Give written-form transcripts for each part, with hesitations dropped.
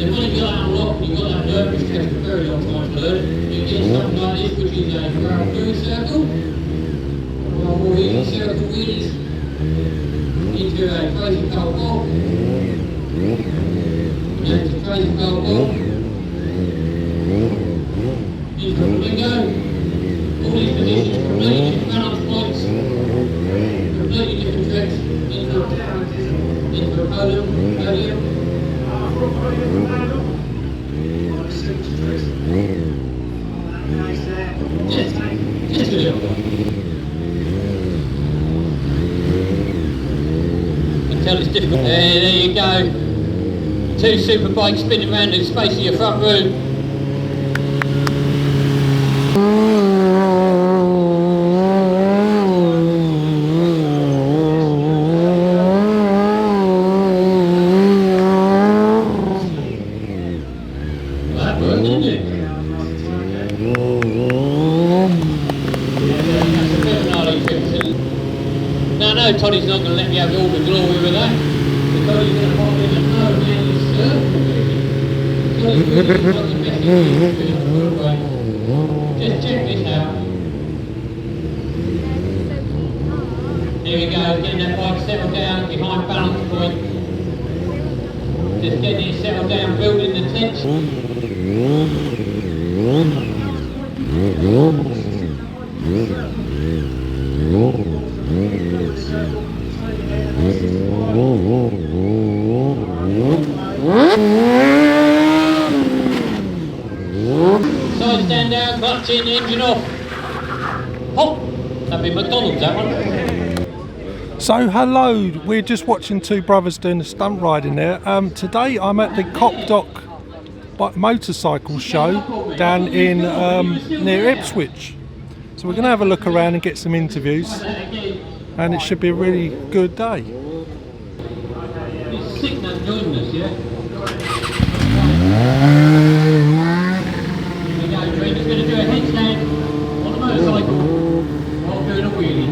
then when you got that unlocked, you've got that dirt, which takes a very long time to learn, you get something like this, which is a through circle, or more easy circle wheelies, into a crazy cold ball, and into a crazy cold ball, into a bingo, all these positions, completely different balance points, completely different tricks, into a podium, just a little one. I can tell it's difficult. There you go. 2 super bikes spinning around in the space of your front room. Toddy's not going to let me have all the glory with that. Because he's going to pop in and no man is Toddy's really not the best in Just check this out. There we go, getting that bike settled down behind balance point. Just getting it settled down, building the tension. Side stand down, clutch in, engine off. Hop! That'd be McDonald's, that one. So hello, we're just watching two brothers doing a stunt riding there. Today I'm at the Copdock motorcycle show down in near Ipswich. So we're going to have a look around and get some interviews, and it should be a really good day. It's sick that joining us, yeah? Here we go, Trike is going to do a headstand on the motorcycle while doing a wheelie.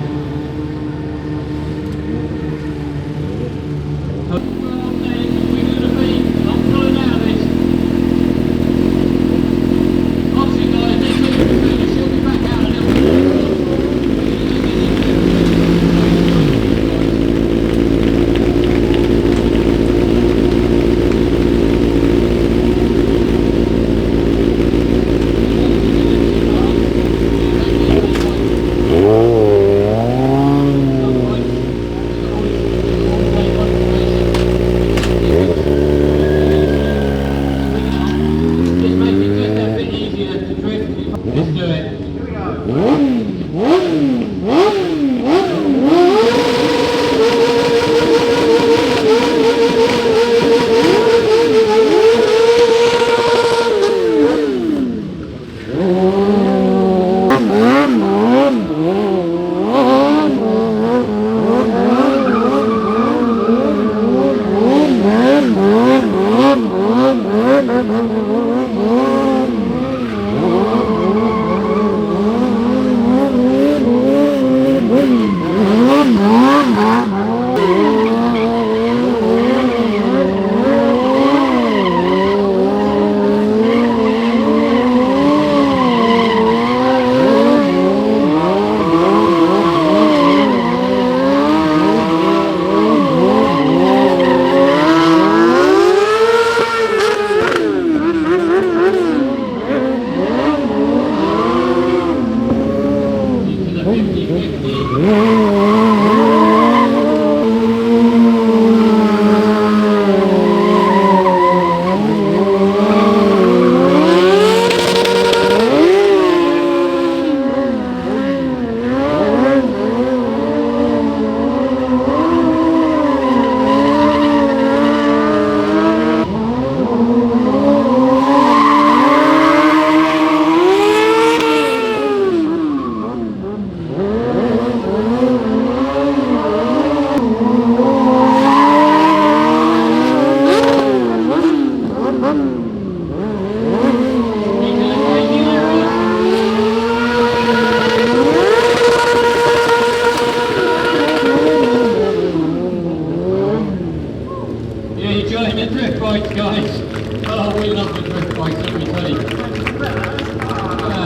nice. Oh, we love the drift bikes, let me tell you.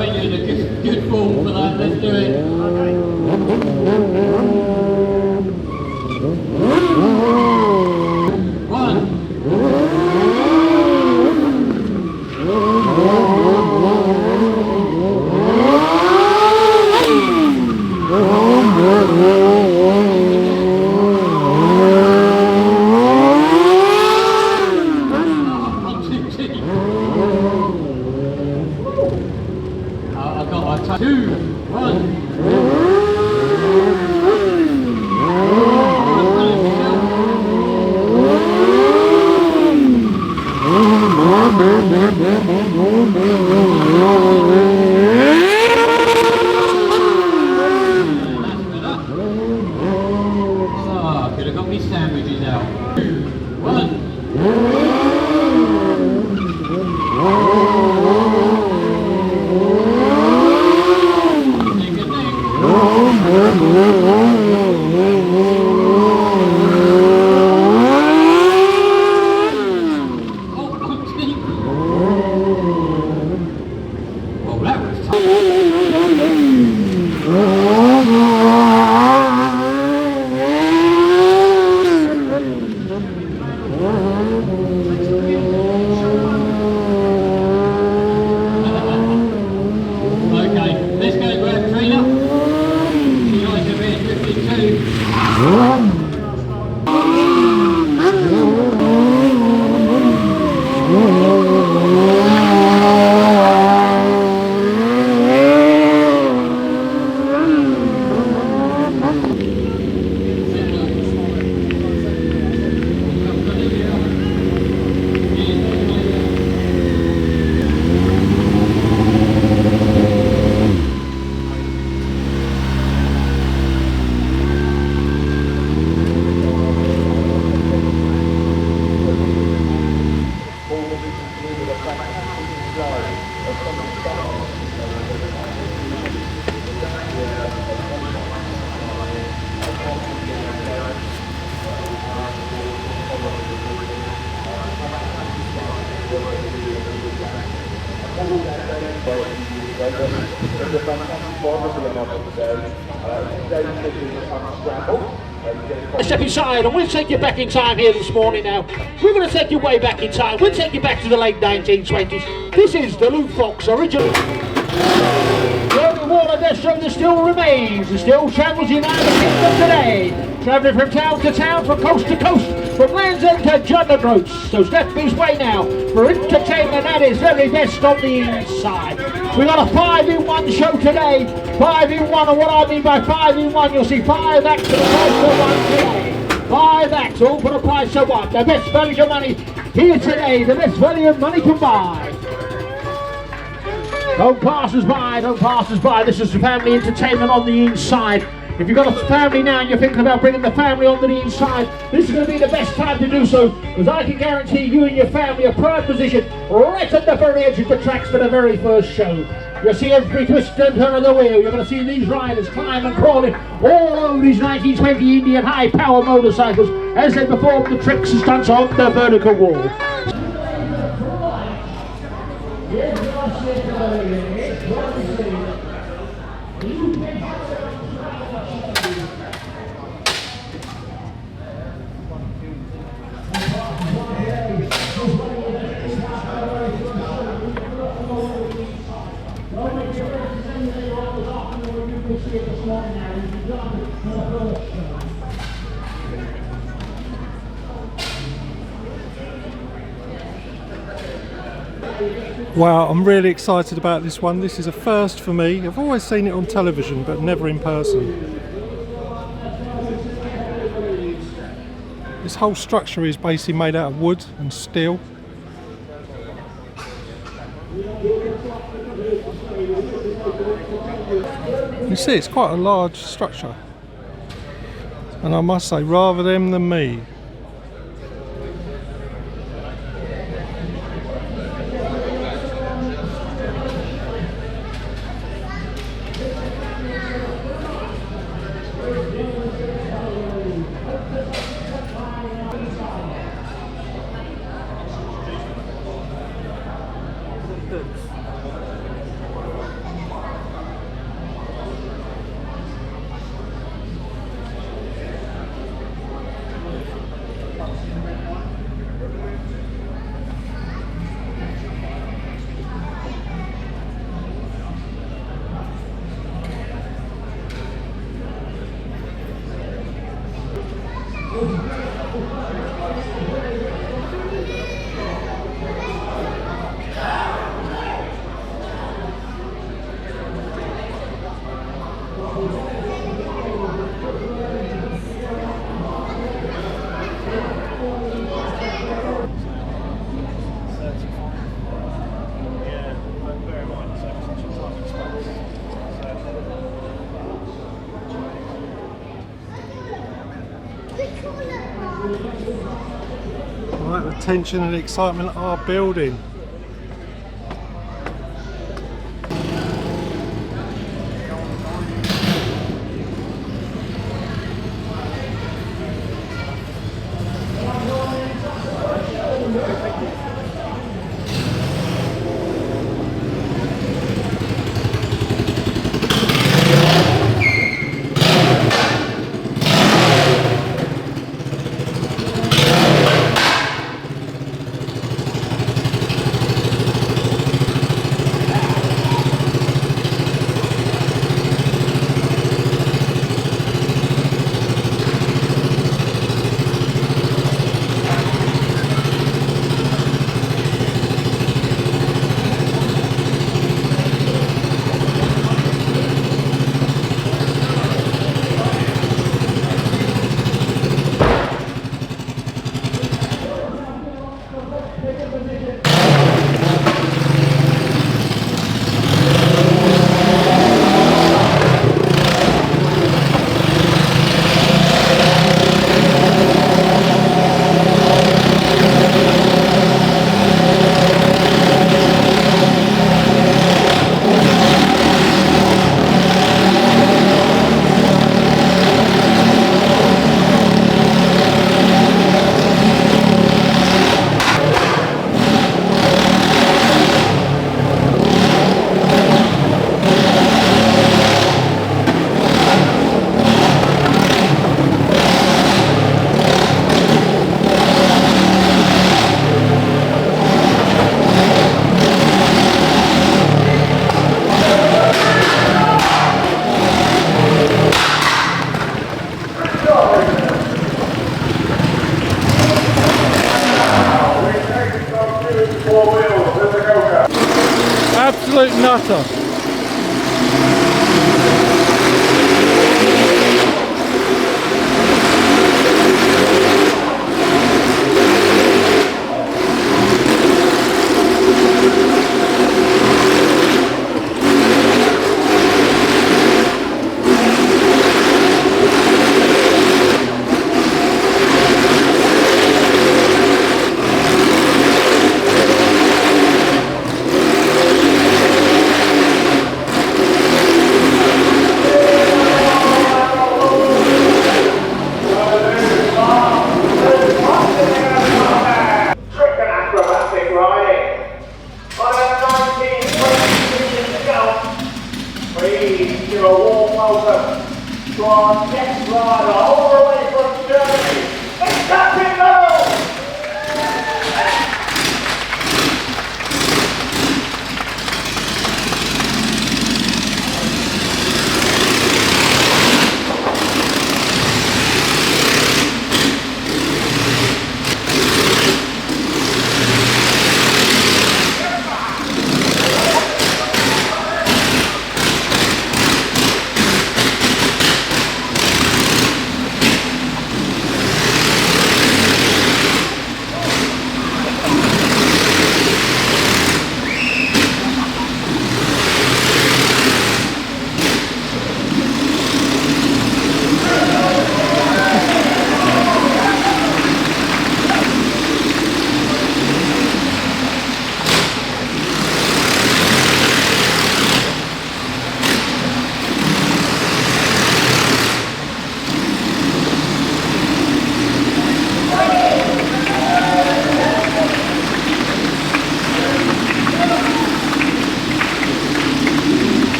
We need a good form for that, let's do it. One. Could have got me sandwiches out. 1. Well, that was Step inside and we'll take you back in time here this morning now. We're going to take you way back in time. We'll take you back to the late 1920s. This is the Lou Fox original. The only water destro that still remains and still travels in our kingdom today. Travelling from town to town, from coast to coast, from Land's End to Juggernaut. So step his way now for entertainment that is very best on the inside. We've got a 5-in-1 show today. 5-in-1, and what I mean by 5-in-1, you'll see 5 acts for the price of 1 today. 5 acts, all for the price of 1. The best value of money here today. The best value of money can buy. Don't pass us by, don't pass us by. This is family entertainment on the inside. If you've got a family now and you're thinking about bringing the family onto the inside, this is going to be the best time to do so, because I can guarantee you and your family a prime position right at the very edge of the tracks for the very first show. You'll see every twist and turn of the wheel. You're going to see these riders climb and crawling all over these 1920 Indian high-power motorcycles as they perform the tricks and stunts on the vertical wall. Wow, I'm really excited about this one. This is a first for me. I've always seen it on television, but never in person. This whole structure is basically made out of wood and steel. You see, it's quite a large structure. And I must say, rather them than me. tension and excitement are building. Absolute nutter.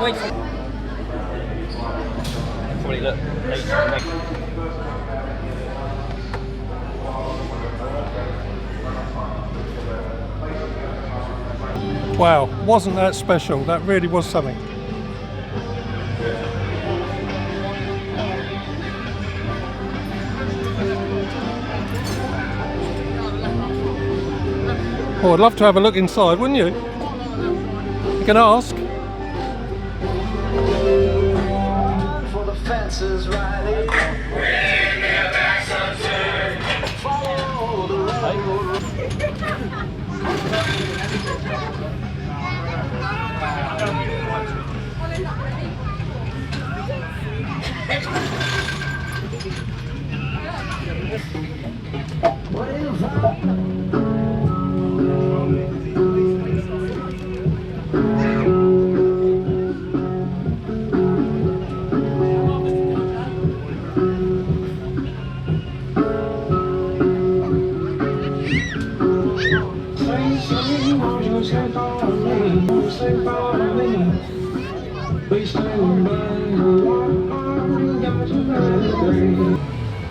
wait for... Probably look late. Wow, wasn't that special? That really was something. Oh, I'd love to have a look inside, wouldn't you? You can ask. For the fences riding. Follow the road.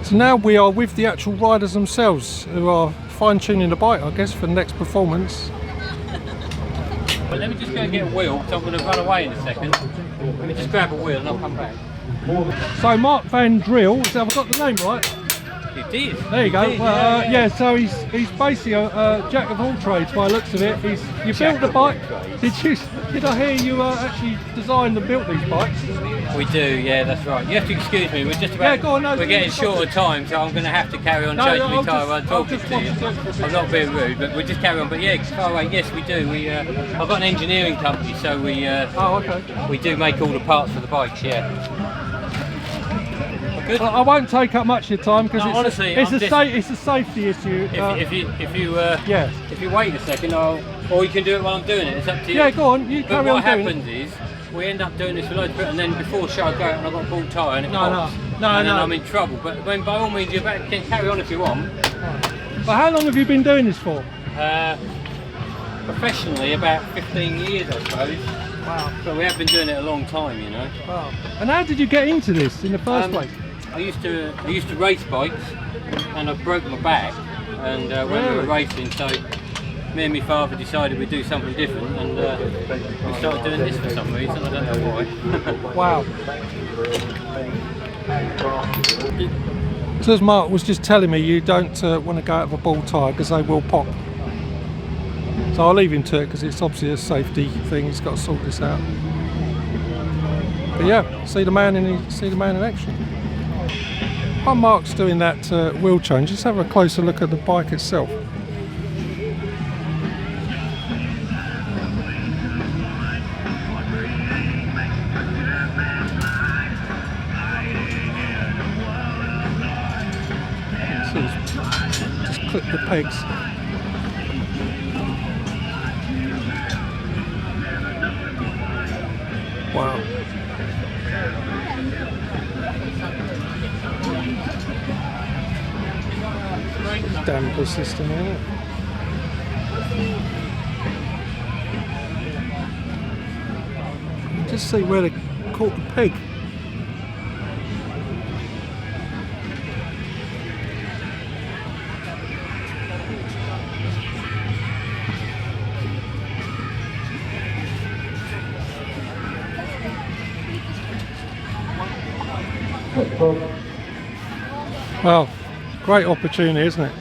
So now we are with the actual riders themselves, who are fine-tuning the bike, I guess, for the next performance. But let me just go and get a wheel, so I'm going to run away in a second. Let me just grab a wheel and I'll come back. So Mark Van Driel, have I got the name right? You did. There you go. did, Well, yeah, so he's basically a jack of all trades by the looks of it. You built the bike. Did I hear you actually designed and built these bikes? We do, yeah, that's right. You have to excuse me, we're just about, Yeah, go on, no, we're getting short of time, so I'm going to have to carry on changing my tyre while talking to you. I'm not being rude, but we'll just carry on. But yeah, far away, yes, we do. I've got an engineering company, so Oh, okay. we do make all the parts for the bikes, yeah. Good. Well, I won't take up much of your time because No, honestly, it's I'm a safety issue. If you wait a second, or you can do it while I'm doing it. It's up to you. Yeah, go on. You But carry on what doing happens is we end up doing this for loads of it, and then before show I go out and I've got a bald tyre and it No, pops, no, and then no. I'm in trouble. But when by all means you can carry on if you want. But how long have you been doing this for? Professionally, about 15 years, I suppose. Wow. But we have been doing it a long time, you know. Wow. And how did you get into this in the first place? I used to race bikes, and I broke my back, and when we were racing, so me and my father decided we'd do something different, and we started doing this for some reason. I don't know why. Wow. So as Mark was just telling me, you don't want to go out of a ball tyre because they will pop. So I'll leave him to it because it's obviously a safety thing. He's got to sort this out. But yeah, see the man in action. While Mark's doing that wheel change, let's have a closer look at the bike itself. So just clip the pegs. Wow. Damper system in it. Just see where they caught the peg. Well, great opportunity, isn't it?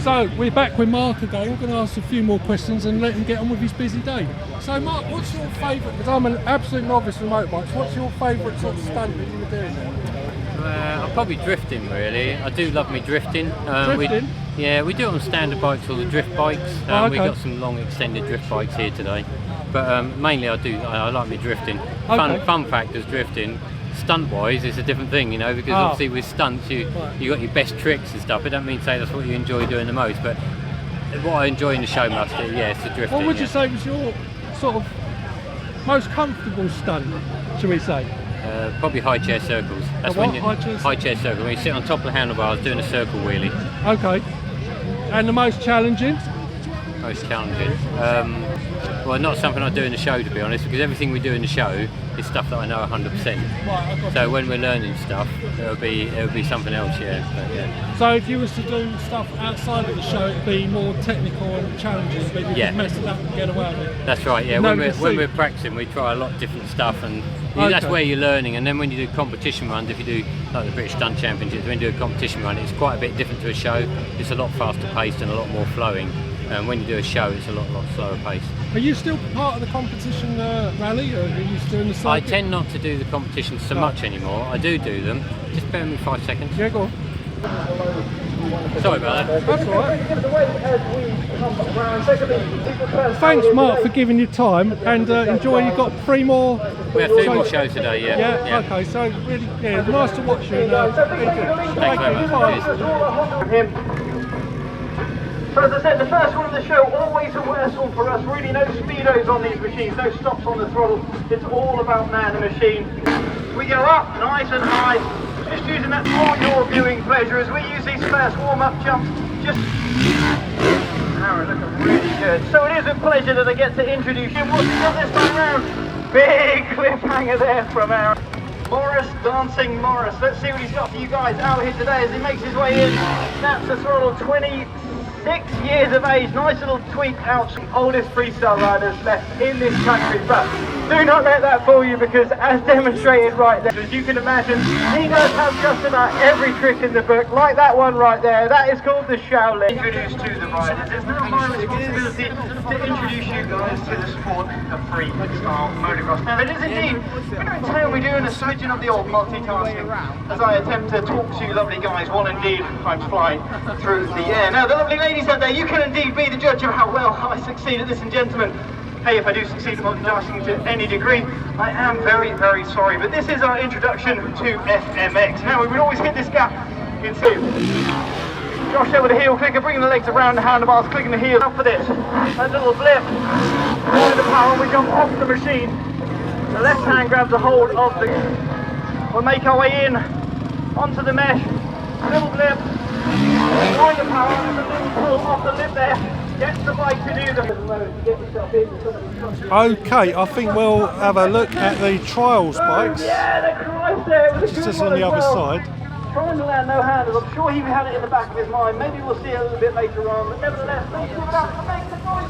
So we're back with Mark again. We're going to ask a few more questions and let him get on with his busy day. So Mark, what's your favourite, because I'm an absolute novice with motorbikes, what's your favourite sort of stunt that you were doing there? I'm probably drifting really. I do love me drifting. Drifting? We do it on standard bikes or the drift bikes. Okay. We've got some long extended drift bikes here today. But mainly I like me drifting. Okay. Fun fact is drifting. Stunt wise it's a different thing, you know, because obviously with stunts you got your best tricks and stuff. I don't mean to say that's what you enjoy doing the most, but what I enjoy in the show must be, it's the drifting. What would you say was your sort of most comfortable stunt, shall we say? Probably high chair circles. That's what? when you High chair circle. When you sit on top of the handlebars doing a circle wheelie. Okay. And the most challenging? Most challenging. Well, not something I do in the show, to be honest, because everything we do in the show is stuff that I know 100%. So when we're learning stuff, it'll be something else, But, yeah. So if you was to do stuff outside of the show, it'd be more technical and challenging, but you can mess it up and get away with it. That's right. Yeah. When we're practicing, we try a lot of different stuff, and that's where you're learning. And then when you do competition runs, if you do like the British Stunt Championships, when you do a competition run, it's quite a bit different to a show. It's a lot faster paced and a lot more flowing. And when you do a show, it's a lot slower pace. Are you still part of the competition rally, or are you still in the circuit? I tend not to do the competitions so much anymore. I do them. Just bear with me 5 seconds. Yeah, go on. Sorry about that. That's all right. Thanks, Mark, for giving your time, and enjoy. You've got 3 more. We have 3 more shows today. Yeah. Okay. So really, nice to watch you. And, Thanks very much. Cheers. So as I said, the first one of the show, always a worse one for us. Really no speedos on these machines, no stops on the throttle. It's all about man and machine. We go up, nice and high. Just using that for your viewing pleasure as we use these first warm-up jumps. Aaron, looking really good. So it is a pleasure that I get to introduce you. What's he got this time round? Big cliffhanger there from Aaron. Morris, Dancing Morris. Let's see what he's got for you guys out here today as he makes his way in. Snaps the throttle, 26 years of age. Nice little tweak out. Oldest freestyle riders left in this country. But do not let that fool you, because as demonstrated right there, as you can imagine, he does have just about every trick in the book, like that one right there. That is called the Shaolin. Introduced to the riders. It's now my responsibility to introduce you guys to the sport of freestyle motocross. Now it is indeed going to entail me doing a smidgen of the old multitasking as I attempt to talk to you lovely guys while indeed I'm flying through the air. Now the lovely ladies out there, you can indeed be the judge of how well I succeed at this, and gentlemen, hey, if I do succeed in multitasking to any degree, I am very, very sorry. But this is our introduction to FMX. Now, we would always hit this gap in 2. Josh over the heel clicker, bringing the legs around the handlebars, clicking the heels up for this. A little blip, with the power, and we jump off the machine. The left hand grabs a hold of the... We'll make our way in onto the mesh. Little blip, join the power, and a little pull off the lip there. Get the bike to do them. Okay, I think we'll have a look at the trials bikes. Yeah, the Christ there. It's just on the other side. Trying to land no handles. I'm sure he had it in the back of his mind. Maybe we'll see it a little bit later on. But nevertheless, let's give it up to make the noise.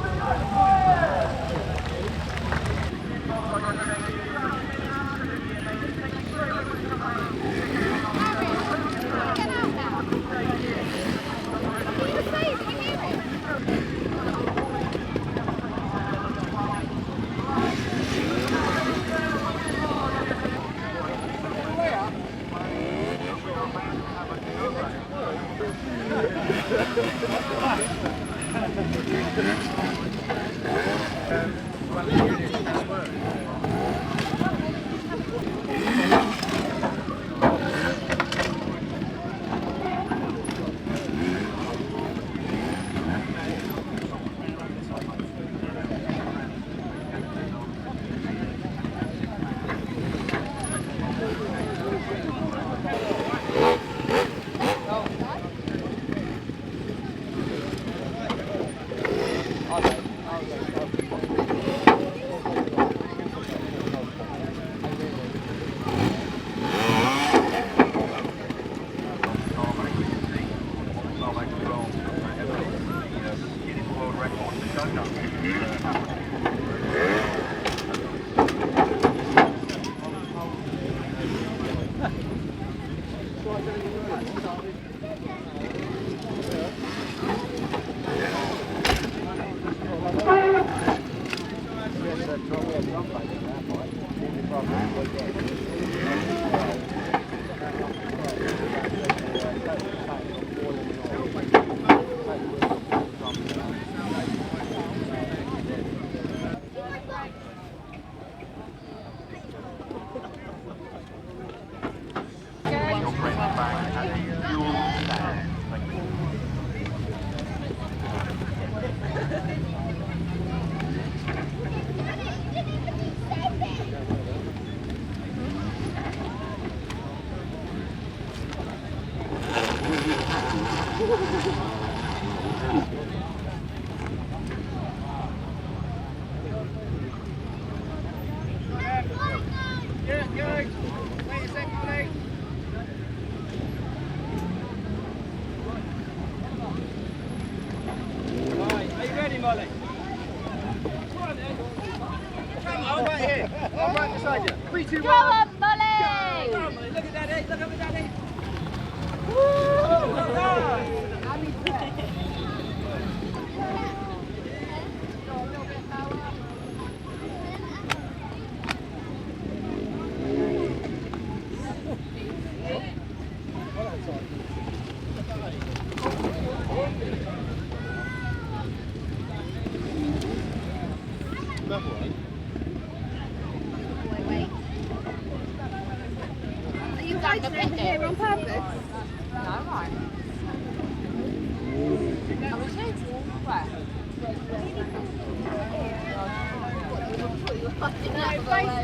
Go on, Molly! Go on, Molly. Look at Daddy. Look up at Daddy. Here on purpose? No, right. Are we two? Where?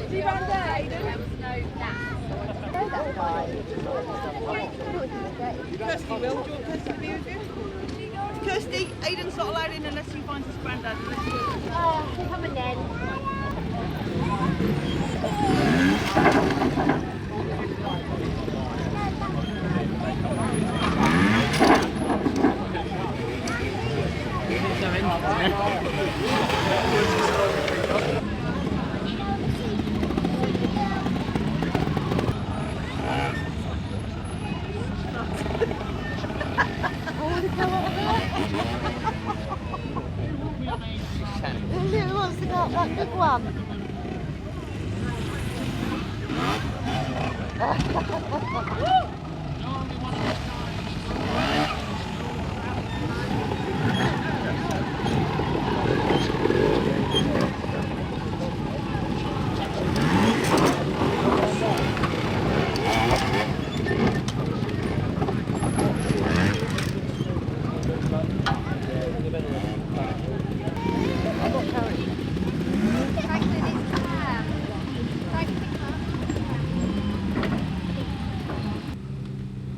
Do you run there, Aidan? There was no gas. Kirsty will. Do you want Kirsty to be with you? Kirsty, Aidan's not allowed in unless he finds his granddad. Oh, come on then. Who wants to go up that big one?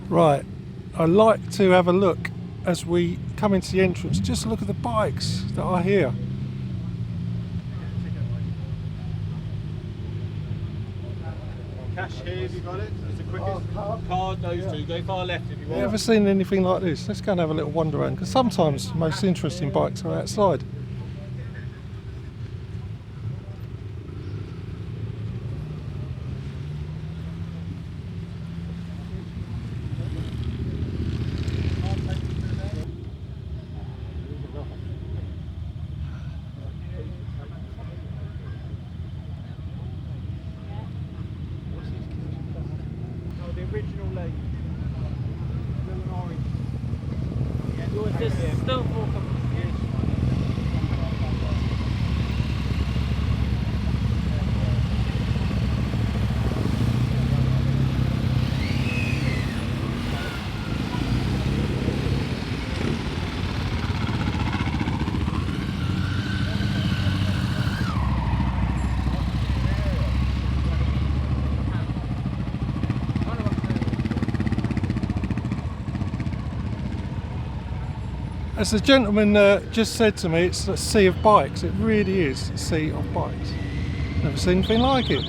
Right, I like to have a look as we come into the entrance, just look at the bikes that are here. Cash here, have you got it? That's the quickest. Card, those two. Go far left if you want. You ever seen anything like this? Let's go and have a little wander around, because sometimes the most interesting bikes are outside. Original leg. Blue and orange. Yours is still Walkabout. As the gentleman just said to me, it's a sea of bikes. It really is a sea of bikes. Never seen anything like it.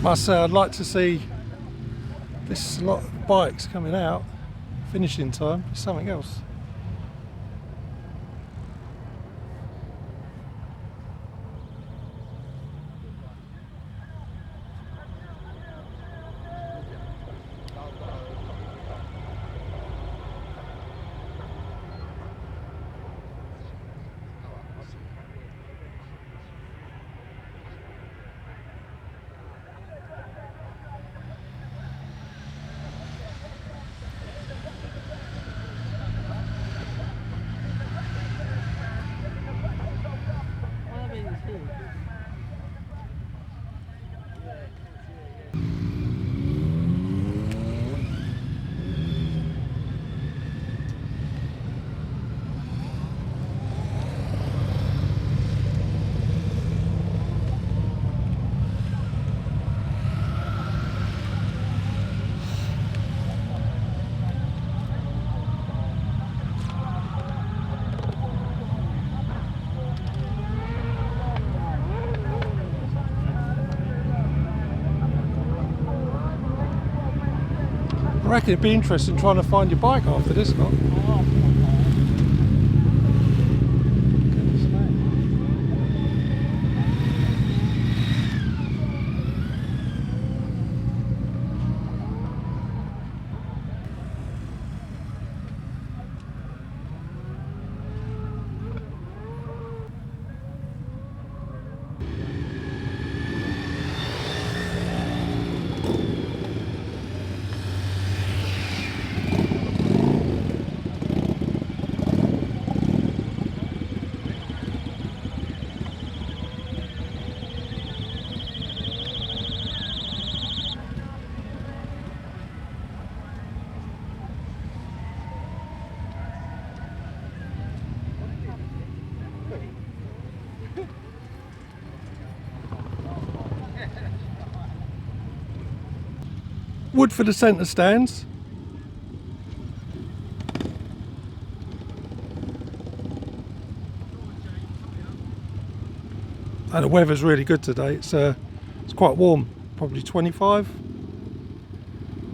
Must say I'd like to see this lot of bikes coming out, finishing time, it's something else. reckon it'd be interesting trying to find your bike after this lot. Wood for the centre stands. And the weather's really good today. It's quite warm, probably 25.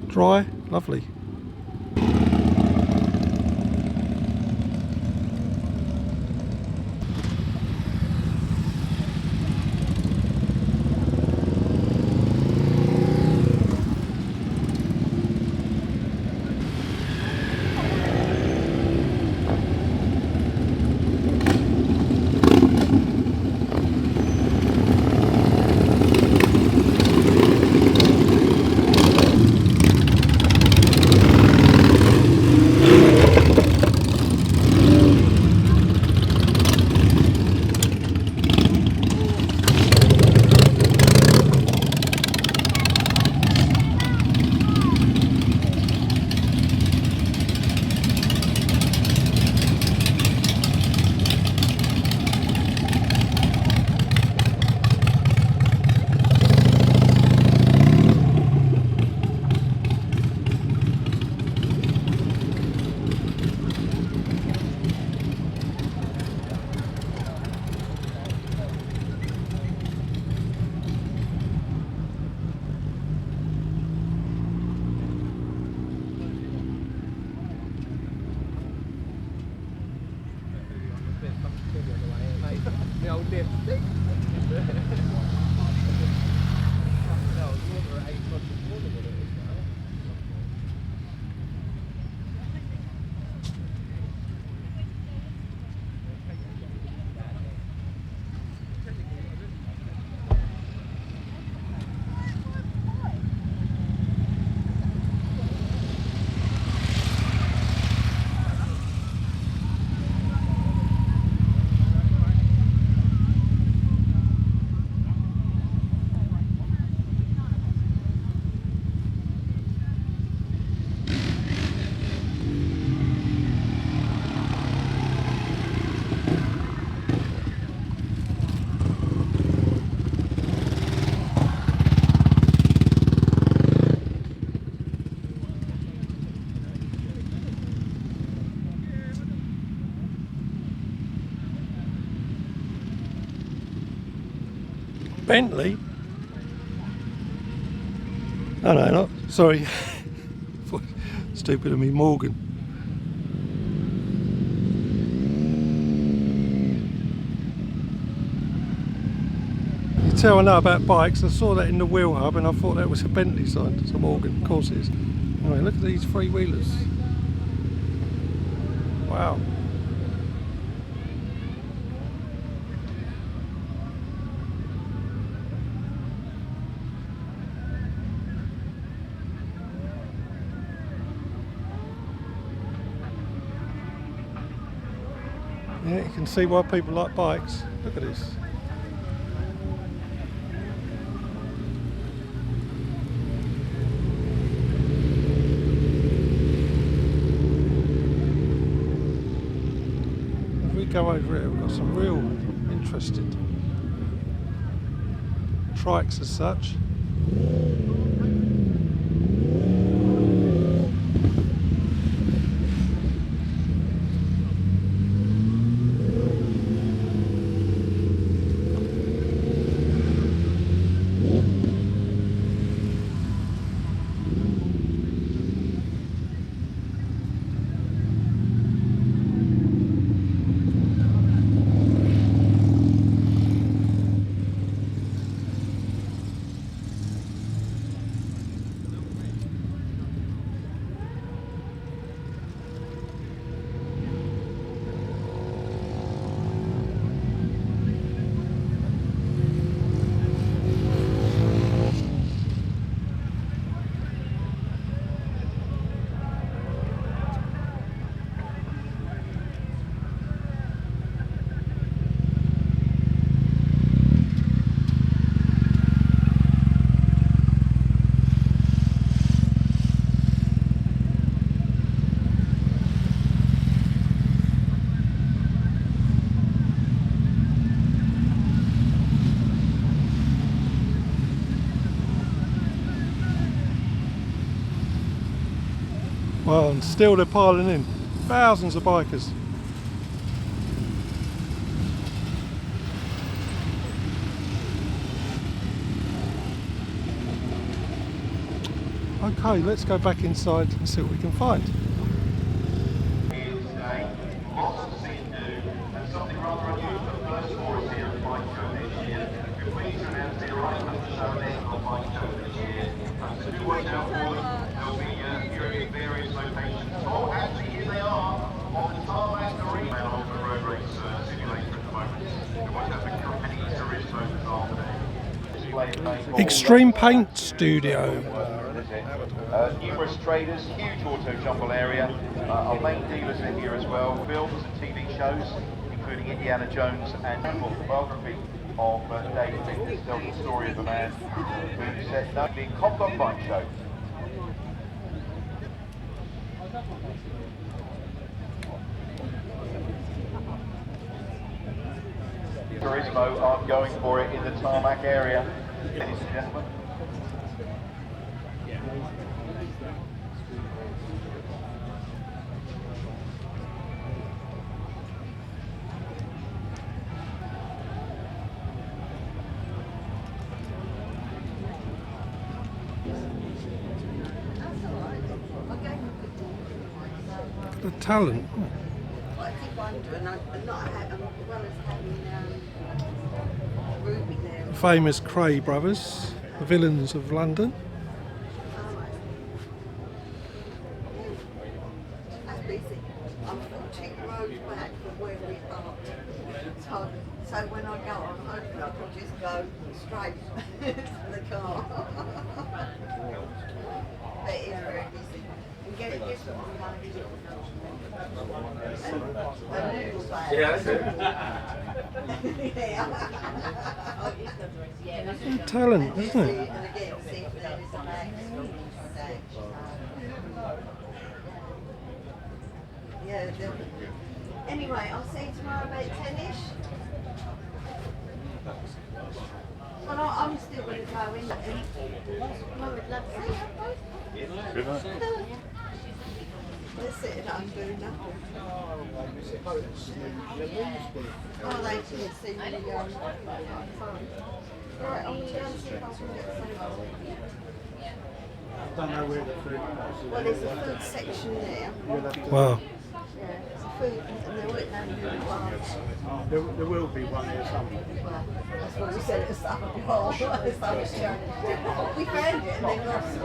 Dry, lovely. Bentley? Oh no, not, sorry. Stupid of me, Morgan. You tell I know about bikes, I saw that in the wheel hub and I thought that was a Bentley sign, so Morgan, of course it is. Anyway, look at these three-wheelers. Wow. Yeah, you can see why people like bikes. Look at this. If we go over here, we've got some real interesting trikes as such. Well, and still they're piling in. Thousands of bikers. Okay, let's go back inside and see what we can find. Extreme Paint Studio. Numerous traders, huge auto jumble area. Our main dealers are here as well. Films and TV shows, including Indiana Jones and the biography of David Vintage, tells the story of a man who said no, the Copdock bike show. Turismo aren't going for it in the tarmac area, ladies and gentlemen. The talent. I keep wondering, not having, well as having Ruby there. Famous Cray brothers, the villains of London. That's busy. I'm 14 roads back from where we parked. So when I go on home, I can just go straight to the car. But it is very busy. And get it just what I'm going to do. Yeah, that's it. Talent, isn't it? And again, see if there is a magazine. Yeah, anyway, I'll see you tomorrow about 10ish. Well, I'm still going to go in. I would love to see you both. They're sitting at home doing nothing. Oh, they didn't see me. Right, I'm going to see if I can get some. I don't know where the food is. Well, there's a food section there. Wow. Yeah, it's a food, and they're all in the glass. There will be one here somewhere. Well, that's what we said at the start of the hall. We found it and then lost it.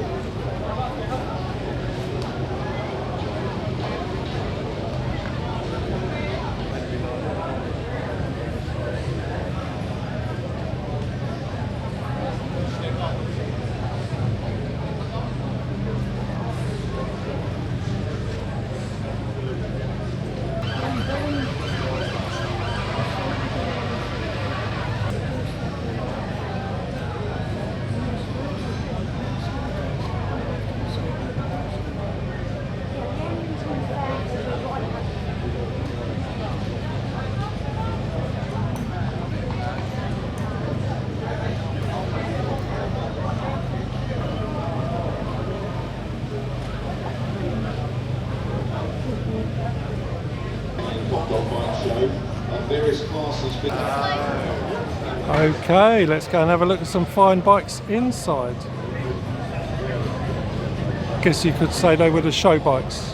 Okay, let's go and have a look at some fine bikes inside. Guess you could say they were the show bikes.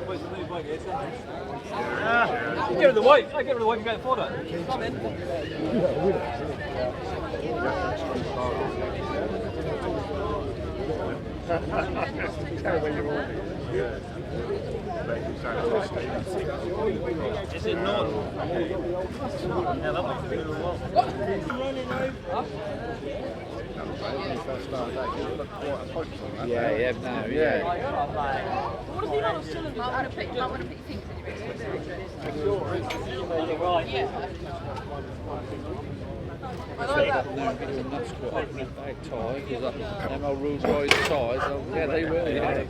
Get rid of the white. I get rid of the white and go for that. Is it not? Yeah, that might be a while. Yeah, no, yeah. What is the amount of cylinders? I want to put your things in your I like that. Nuts got up in bag tie because them old rules Royce ties. Yeah, they will. Yeah.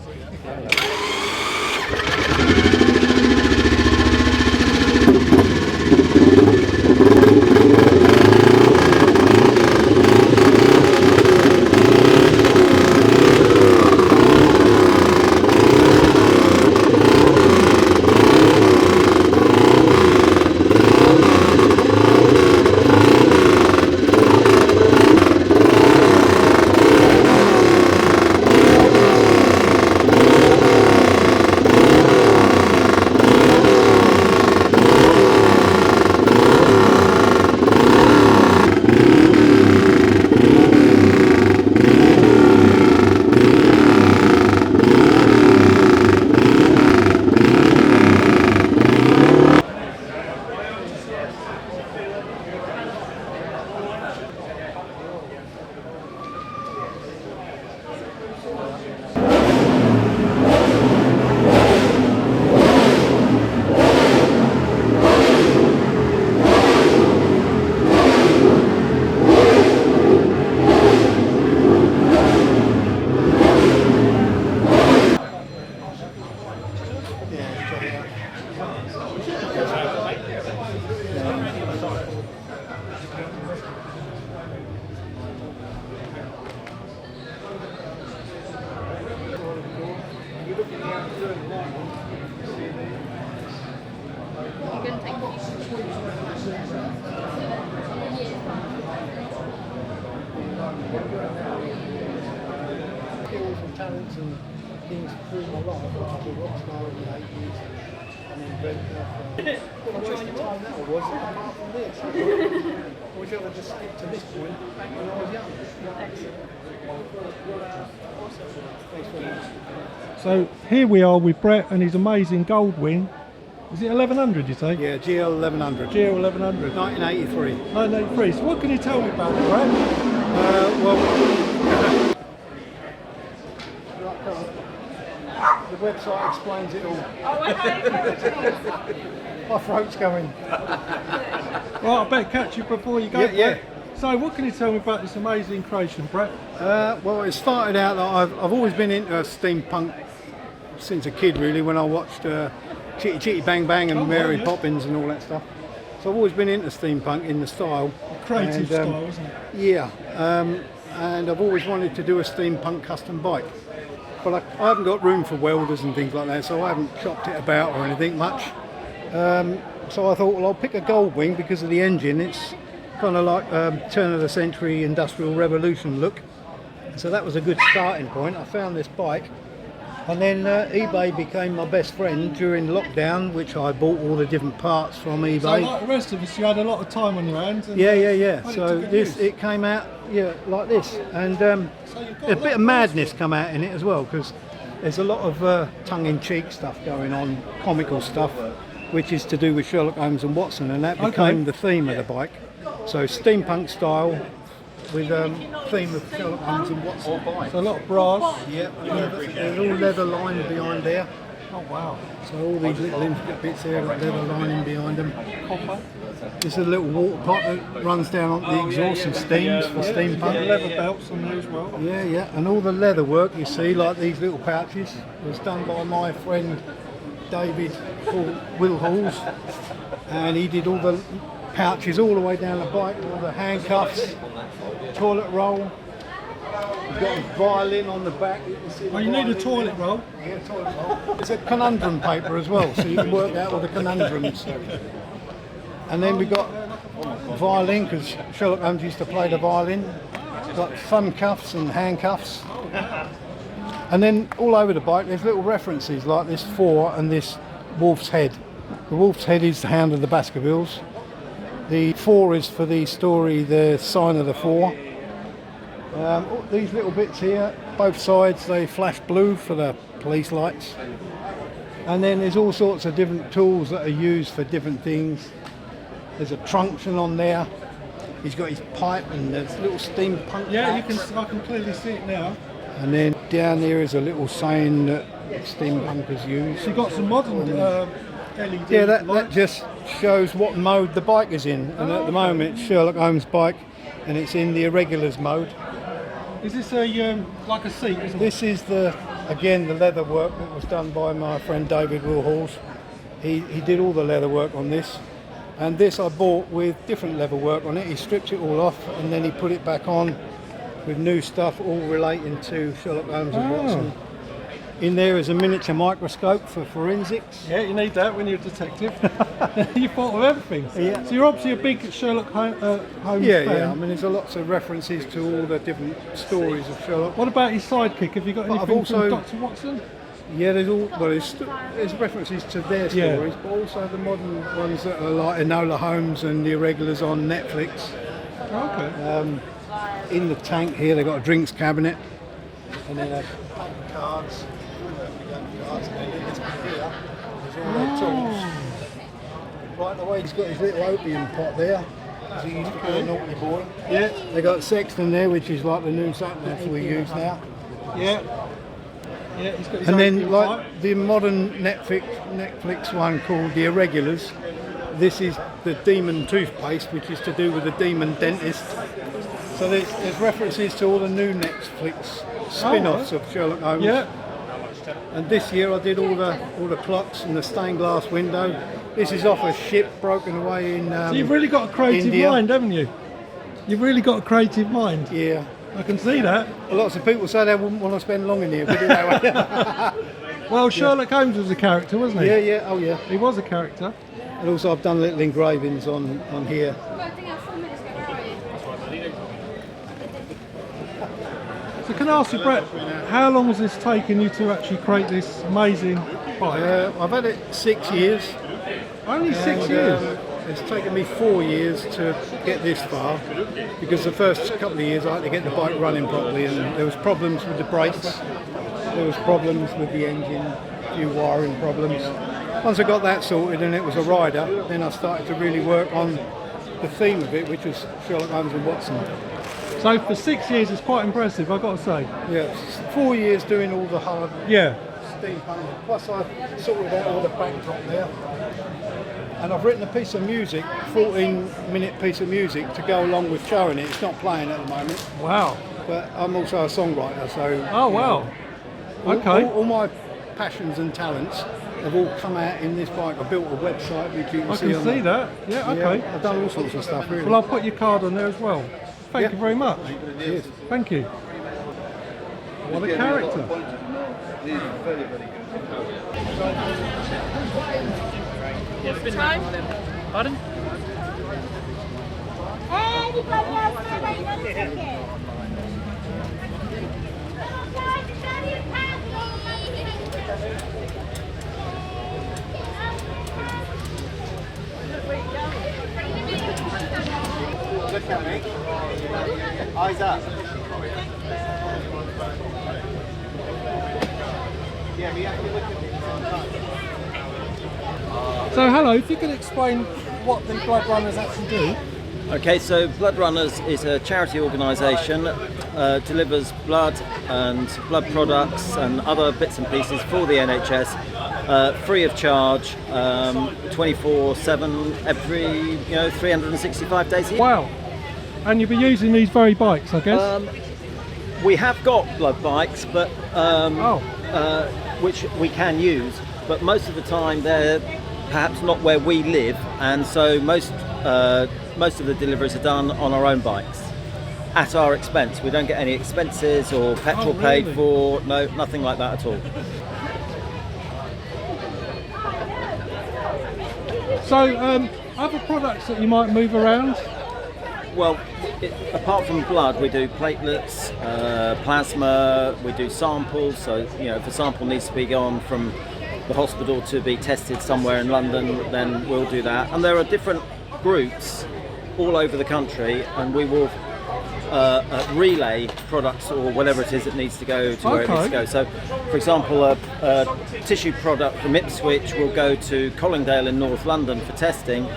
Talents and things through my life. I was a rock star in the 80s and then went what a waste of time that was, apart from this. I wish I would just stick to this point when I was young. Thanks very much. So here we are with Brett and his amazing gold win. Is it 1100 you say? Yeah, GL 1100. GL 1100. 1983. 1983. So what can you tell me about it, Brett? Well, the website explains it all. Oh, okay. My throat's going. Right, I better catch you before you go. Yeah. So what can you tell me about this amazing creation, Brett? Well, it started out that I've always been into steampunk since a kid, really, when I watched Chitty Chitty Bang Bang and Mary Poppins and all that stuff. So I've always been into steampunk in the style. Creative style, isn't it? Yeah, and I've always wanted to do a steampunk custom bike. But I haven't got room for welders and things like that, so I haven't chopped it about or anything much. So I thought, well, I'll pick a Goldwing because of the engine. It's kind of like turn of the century industrial revolution look. So that was a good starting point. I found this bike, and then eBay became my best friend during lockdown, which I bought all the different parts from eBay. So like the rest of us, you had a lot of time on your hands. And Yeah. So it came out like this, and a bit of madness come out in it as well, because there's a lot of tongue-in-cheek stuff going on, comical stuff, which is to do with Sherlock, Holmes and Watson, and that became the theme of the bike. So steampunk style with theme of Sherlock Holmes and Watson. So a lot of brass. Yeah, there's all leather lined behind there. Oh wow. So all these little intricate bits here got leather lining behind them. Copper. There's a little water pipe that runs down on the exhaust and steams for steampunk. Leather belts on there as well. Yeah, and all the leather work you see, like these little pouches, was done by my friend David Will Halls, and he did all the pouches all the way down the bike, all the handcuffs, toilet roll. You've got a violin on the back. You need a toilet roll? Yeah, toilet roll. It's a conundrum paper as well, so you can work out all the conundrums. And then we got violin, because Sherlock Holmes used to play the violin. Got thumb cuffs and handcuffs. And then all over the bike there's little references like this 4 and this wolf's head. The wolf's head is the Hound of the Baskervilles. The 4 is for the story The Sign of the 4. These little bits here, both sides, they flash blue for the police lights. And then there's all sorts of different tools that are used for different things. There's a truncheon on there. He's got his pipe and there's little steampunk. Yeah, packs. I can clearly see it now. And then down there is a little saying that steampunkers use. So you've got some modern LED Yeah, that lights. just shows what mode the bike is in. And at the moment it's Sherlock Holmes' bike and it's in the irregulars mode. Is this a like a seat, isn't it? This is again the leather work that was done by my friend David Wilhalls. He did all the leather work on this. And this I bought with different leather work on it. He stripped it all off and then he put it back on with new stuff all relating to Sherlock Holmes and Watson. In there is a miniature microscope for forensics. Yeah, you need that when you're a detective. You thought of everything. Yeah. So you're obviously a big Sherlock Holmes fan. Yeah. I mean, there's lots of references to all the different stories of Sherlock. What about his sidekick? Have you got anything from Dr. Watson? Yeah, there's references to their stories, but also the modern ones that are like Enola Holmes and the irregulars on Netflix. Okay. In the tank here, they've got a drinks cabinet, and then a pack of cards. And then in this bit here, there's all their tools. Right the way he's got his little opium pot there. So he used to call a naughty boy. Yeah, they got Sexton there, which is like the new sat-nav we use now. Yeah. Yeah, he's got his And then opium like pipe. the modern Netflix one called The Irregulars, this is the demon toothpaste, which is to do with the demon dentist. So there's references to all the new Netflix spin-offs of Sherlock Holmes. Yeah. And this year I did all the clocks and the stained glass window. This is off a ship broken away in So you've really got a creative India. mind, haven't you? You've really got a creative mind. Yeah. I can see that. Lots of people say they wouldn't want to spend long in here, but that way. Well, Sherlock Holmes was a character, wasn't he? Yeah, oh yeah. He was a character. And also I've done little engravings on here. So can I ask you, Brett, how long has this taken you to actually create this amazing bike? I've had it 6 years. Only 6 years? It's taken me 4 years to get this far, because the first couple of years I had to get the bike running properly, and there was problems with the brakes, there was problems with the engine, a few wiring problems. Once I got that sorted and it was a rider, then I started to really work on the theme of it, which was Sherlock Holmes and Watson. So for 6 years it's quite impressive, I've got to say. Yeah, 4 years doing all the hard steampunk, plus I sorted out all the backdrop there. And I've written a piece of music, 14-minute piece of music to go along with showing it. It's not playing at the moment. Wow. But I'm also a songwriter, so... Oh, wow. Okay. All my passions and talents have all come out in this bike. I built a website, which you can see on see that. Yeah, okay. I've done all sorts of stuff, really. Well, I'll put your card on there as well. Thank you very much. Cheers. Thank you. What a character. Time? Pardon? Anybody else want to make a ticket? Look at me. Eyes up. Yeah, we have to look at it sometimes. So hello, if you could explain what the Bloodrunners actually do. Okay, so Bloodrunners is a charity organisation, delivers blood and blood products and other bits and pieces for the NHS, free of charge, 24/7, every 365 days a year. Wow, and you'll be using these very bikes, I guess? We have got blood bikes, but which we can use, but most of the time they're perhaps not where we live, and so most of the deliveries are done on our own bikes at our expense. We don't get any expenses or petrol paid for, no, nothing like that at all. So other products that you might move around? Well, apart from blood, we do platelets, plasma, we do samples. So, you know, if a sample needs to be gone from the hospital to be tested somewhere in London, then we'll do that. And there are different groups all over the country, and we will relay products or whatever it is that needs to go to where it needs to go. So, for example, a tissue product from Ipswich will go to Colindale in North London for testing,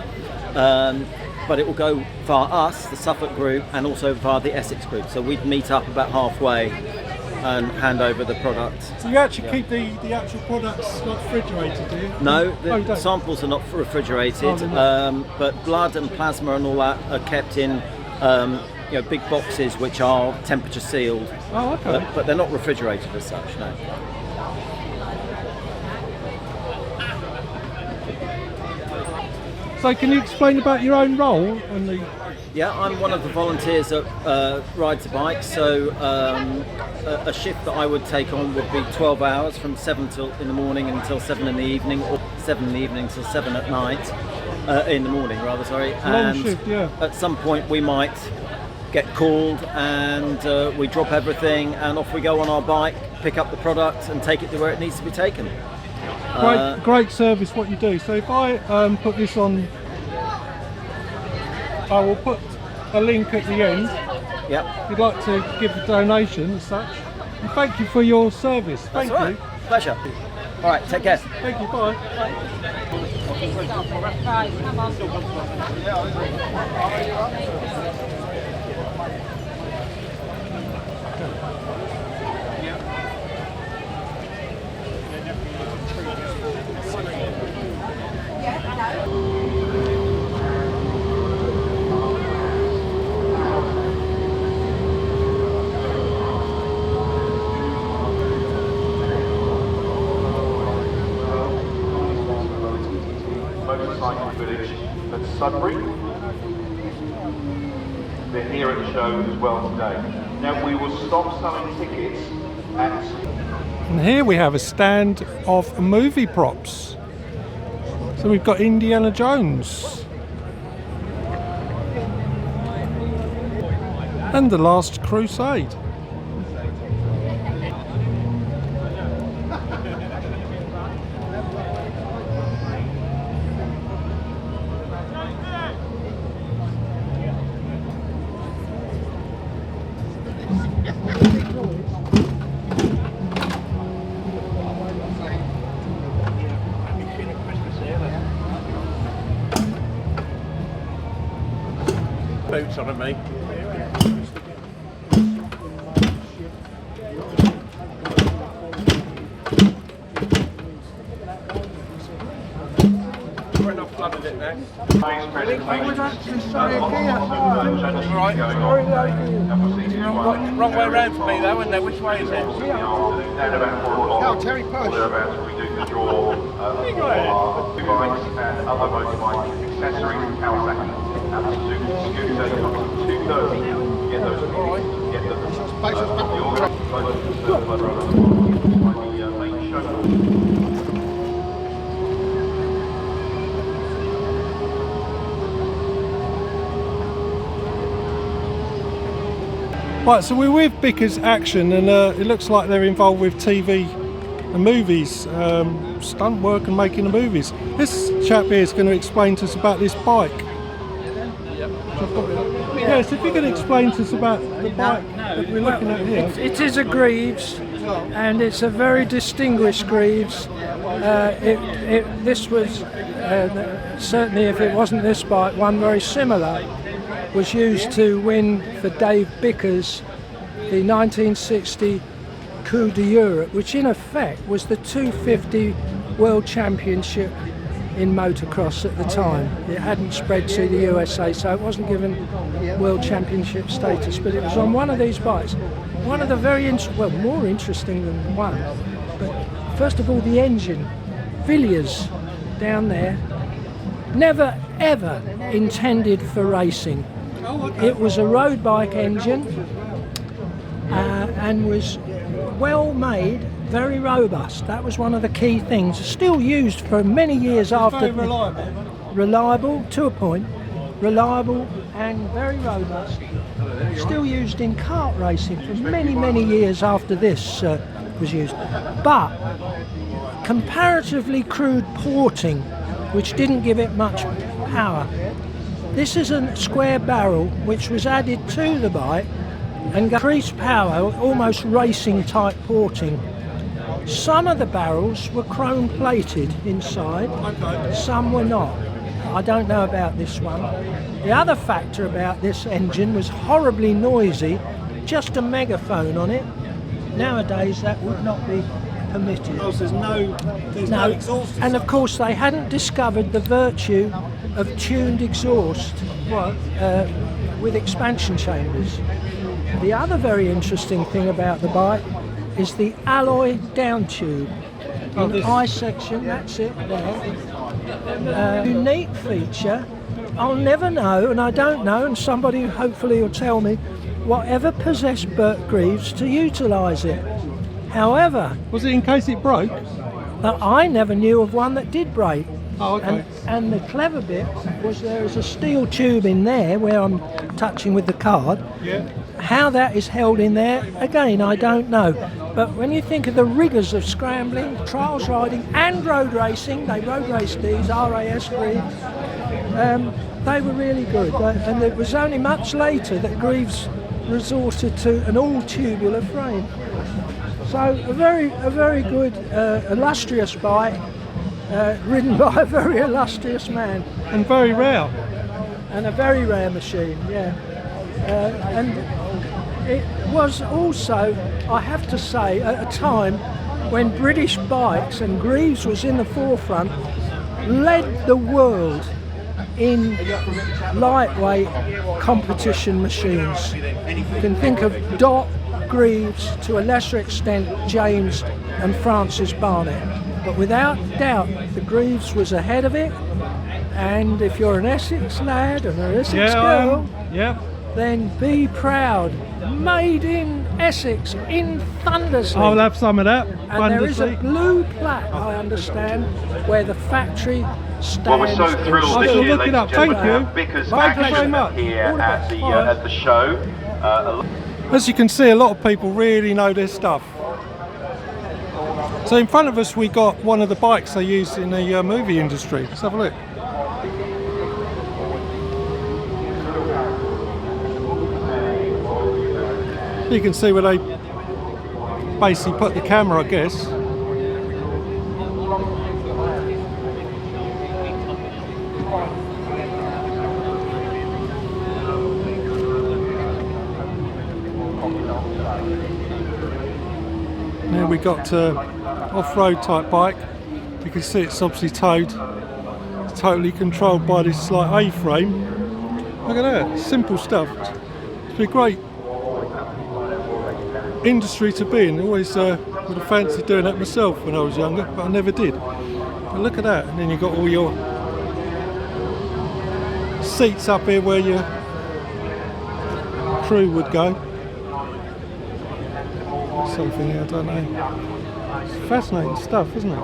but it will go via us, the Suffolk group, and also via the Essex group. So we'd meet up about halfway and hand over the product. So you actually keep the actual products not refrigerated, do you? No, the samples are not refrigerated, but blood and plasma and all that are kept in you know, big boxes which are temperature sealed. Oh, okay. But they're not refrigerated as such, no. So can you explain about your own role and the... Yeah, I'm one of the volunteers that rides a bike, so a shift that I would take on would be 12 hours from 7 in the morning until 7 in the evening, or 7 in the evening till 7 at night, in the morning rather, sorry. Long shift, yeah. At some point we might get called and we drop everything and off we go on our bike, pick up the product and take it to where it needs to be taken. Great service what you do. So if I put this on, I will put a link at the end. Yep. If you'd like to give a donation as such. And thank you for your service. Thank you. Right. Pleasure. All right, take care. Thank you, bye. Right, come on. Motorcycle Village at Sudbury. They're here at the show as well today. Now we will stop selling tickets at... And here we have a stand of movie props. So we've got Indiana Jones. And The Last Crusade. Boots on me. We're enough flooded it there. Wrong way round for me though, isn't there? Which way is it? Oh, Terry Push. We do the draw for bikes and other motorbike accessories and Kawasaki. Absolute scooter, 230. Get those. Get the main show. Right, so we're with Bickers Action, and it looks like they're involved with TV and movies, stunt work and making the movies. This chap here is going to explain to us about this bike. Yes, if you can explain to us about the bike that we're looking at here. It is a Greeves, and it's a very distinguished Greeves. This was, certainly if it wasn't this bike, one very similar was used to win for Dave Bickers the 1960 Coupe de Europe, which in effect was the 250 World Championship in motocross at the time. It hadn't spread to the USA, so it wasn't given World Championship status, but it was on one of these bikes. One of the more interesting than one, but first of all the engine, Villiers down there, never ever intended for racing. It was a road bike engine and was well made, very robust. That was one of the key things. Still used for many years after. Very reliable. Reliable to a point, reliable and very robust. still used in kart racing for many, many years after this was used. But comparatively crude porting, which didn't give it much power. This is a square barrel which was added to the bike and increased power, almost racing type porting. Some of the barrels were chrome plated inside, some were not. I don't know about this one. The other factor about this engine was horribly noisy, just a megaphone on it. Nowadays that would not be permitted. Oh, so there's no exhaust. And of course they hadn't discovered the virtue of tuned exhaust with expansion chambers. The other very interesting thing about the bike is the alloy down tube. In I section, that's it there. Unique feature, I'll never know, and I don't know, and somebody hopefully will tell me, whatever possessed Bert Greeves to utilise it. However... Was it in case it broke? I never knew of one that did break. Oh, okay. And the clever bit was there is a steel tube in there where I'm touching with the card. Yeah. How that is held in there, again, I don't know. But when you think of the rigours of scrambling, trials riding and road racing, they road raced these, RAS Greeves, they were really good. And it was only much later that Greeves resorted to an all-tubular frame. So a very good, illustrious bike, ridden by a very illustrious man. And very rare. And a very rare machine, yeah. And it was also, I have to say, at a time when British bikes, and Greeves was in the forefront, led the world in lightweight competition machines. You can think of Dot, Greeves, to a lesser extent James and Francis Barnett. But without doubt, the Greeves was ahead of it. And if you're an Essex lad and an Essex girl, then be proud. Made in Essex, in Thundersleep. I'll have some of that. And there is a blue plaque, I understand, where the factory stands. Well, we're so thrilled this year, ladies and gentlemen, because Thank you very much. Here at the show. As you can see, a lot of people really know their stuff. So in front of us we got one of the bikes they use in the movie industry. Let's have a look. You can see where they basically put the camera, I guess. Now we got off-road type bike. You can see it's obviously towed. It's totally controlled by this like A-frame. Look at that, simple stuff. It's been great industry to be in. I always would have fancied doing that myself when I was younger, but I never did. But look at that, and then you've got all your seats up here where your crew would go. Something here, I don't know. It's fascinating stuff, isn't it?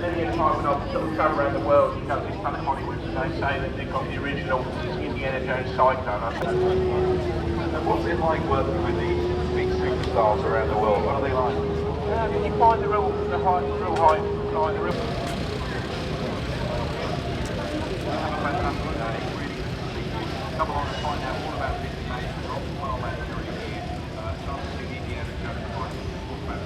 Many a time when I've sort of come around the world, you know, this kind of Hollywood, they say that they've got the original Indiana Jones Cyclone. What's it like working with these big superstars around the world? What are they like? You find the real high, the real. Come along and find out all about this place. Well, about during the year, starting to see Indiana Jones, talk about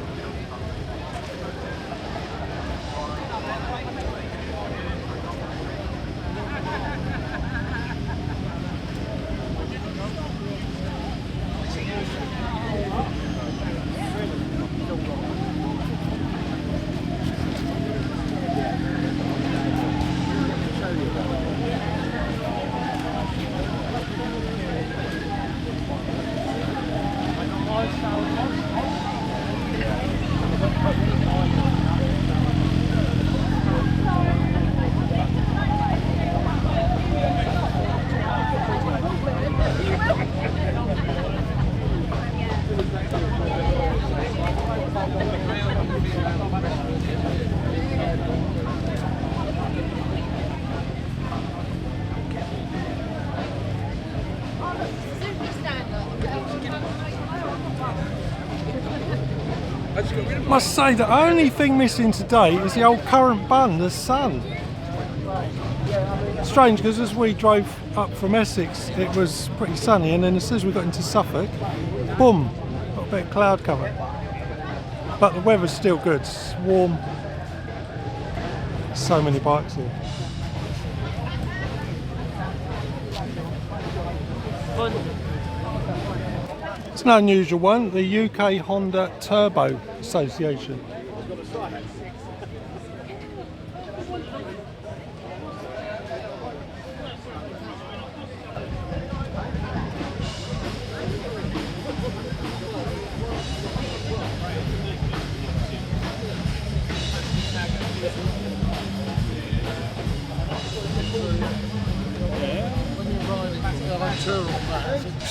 Must say the only thing missing today is the old current bun, the sun. Strange, because as we drove up from Essex it was pretty sunny, and then as soon as we got into Suffolk, boom, got a bit of cloud cover. But the weather's still good, it's warm. So many bikes here. It's an unusual one, the UK Honda Turbo Association.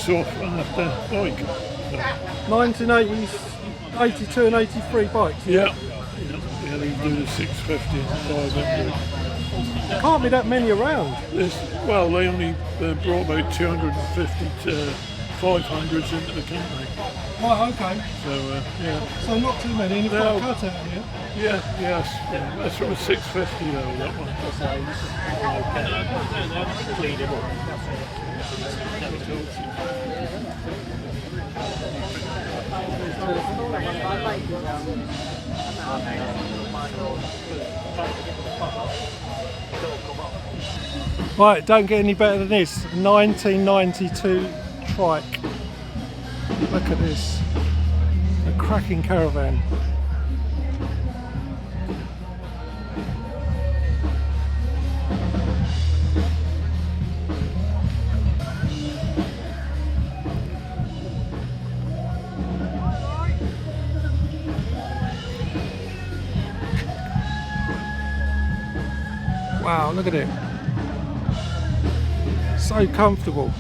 Soft after bike. 1980s, 82 and 83 bikes. Yeah. Yeah, they do the 650 and 500. There can't be that many around. Well, they only brought about 250 to 500s into the company. Right, okay. So, yeah. So not too many, and you've got a cutout here. Yeah, yes. Yeah. That's from a 650 though, that one. Right, don't get any better than this. 1992 Trike. Look at this. A cracking caravan. Wow, look at it. So comfortable.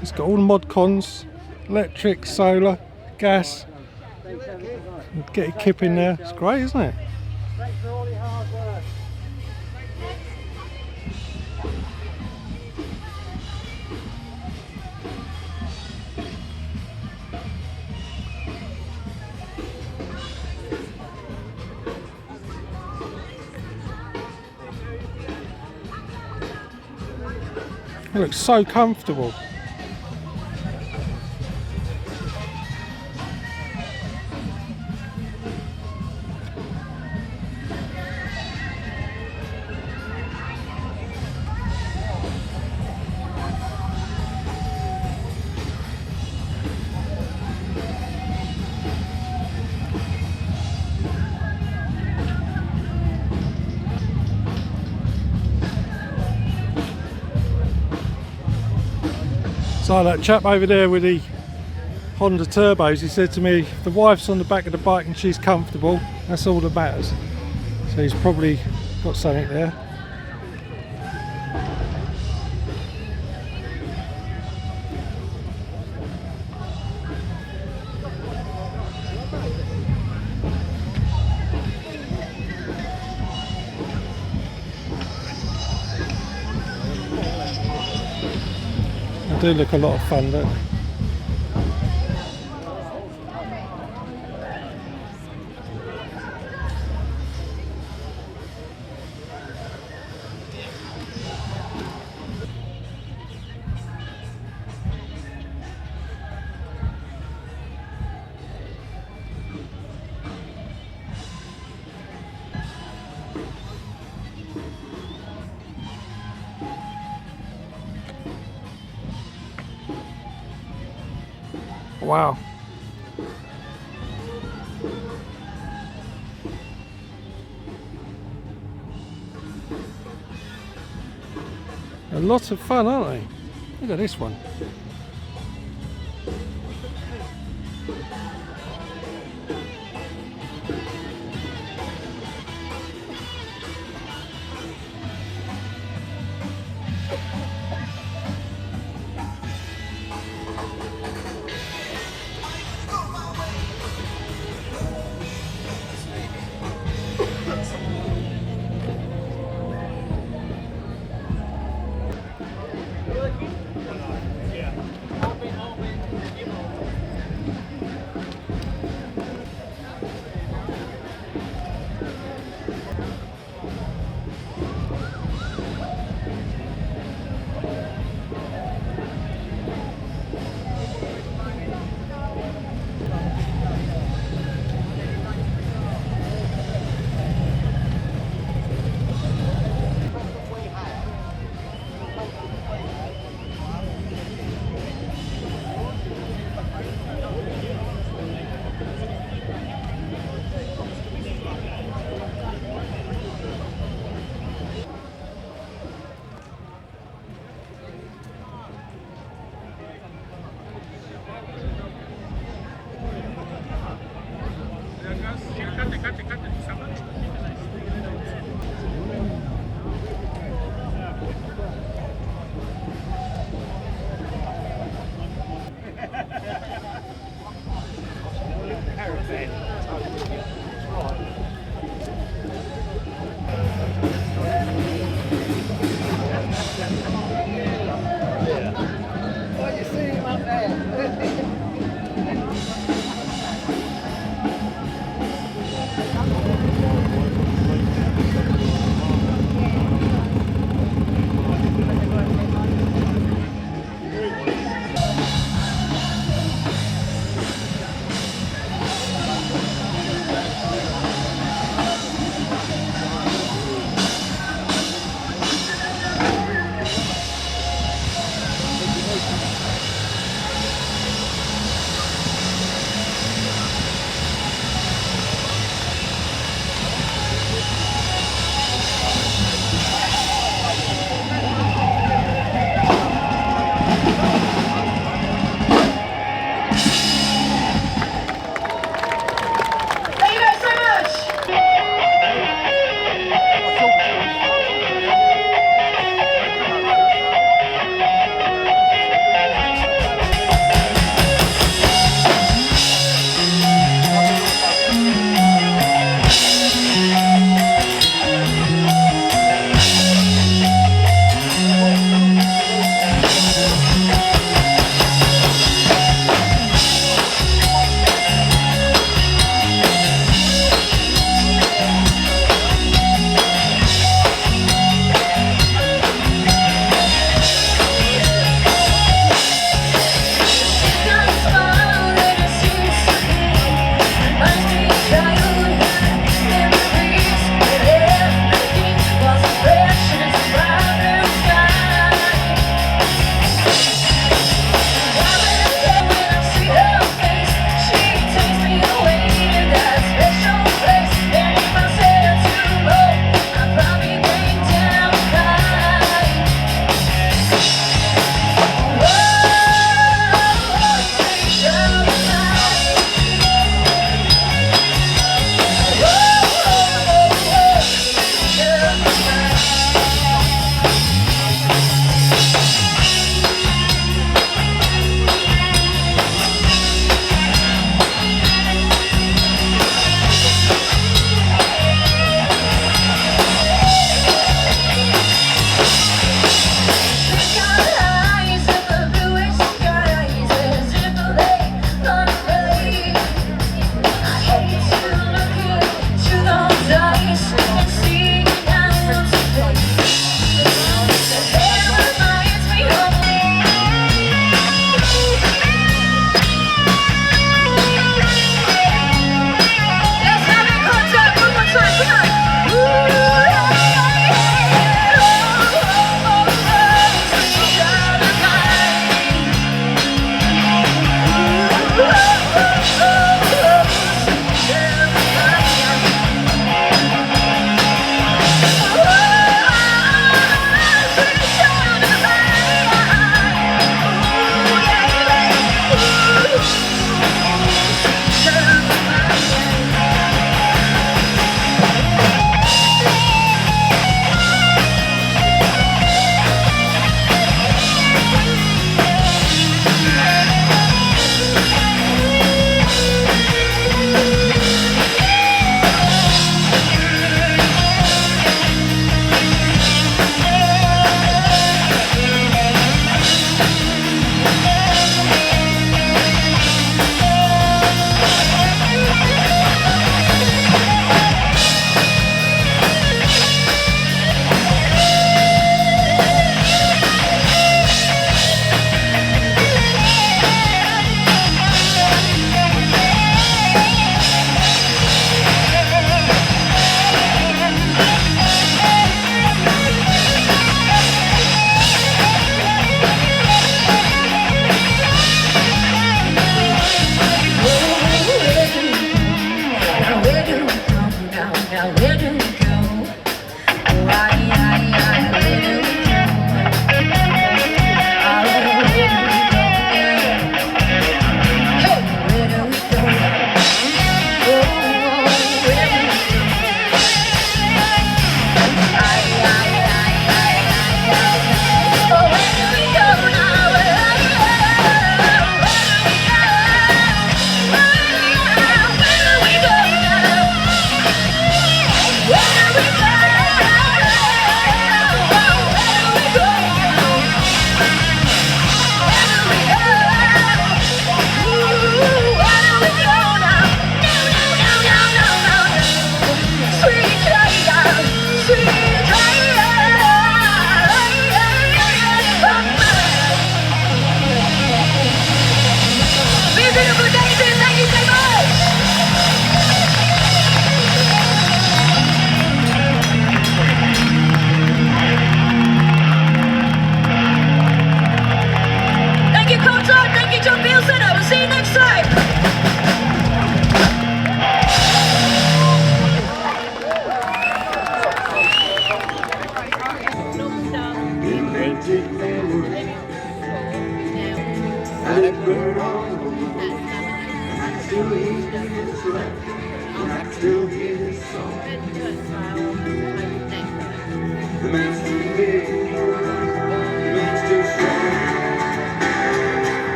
It's got all the mod cons, electric, solar, gas. Get your kip in there. It's great, isn't it? It looks so comfortable. So that chap over there with the Honda turbos, he said to me, if the wife's on the back of the bike and she's comfortable, that's all that matters. So he's probably got something there. They do look a lot of fun, don't they? Wow. A lot of fun, aren't they? Look at this one.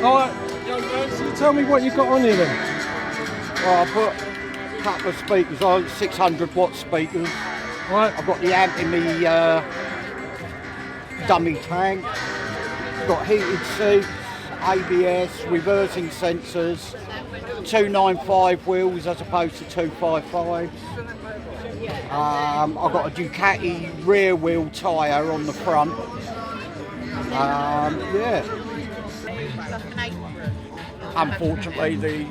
Alright, so tell me what you got on here then. Well, I put a couple of speakers on, 600 watt speakers. Right. I've got the amp in the dummy tank. It's got heated seats, ABS, reversing sensors, 295 wheels as opposed to 255s. I've got a Ducati rear wheel tyre on the front. Yeah. Unfortunately, the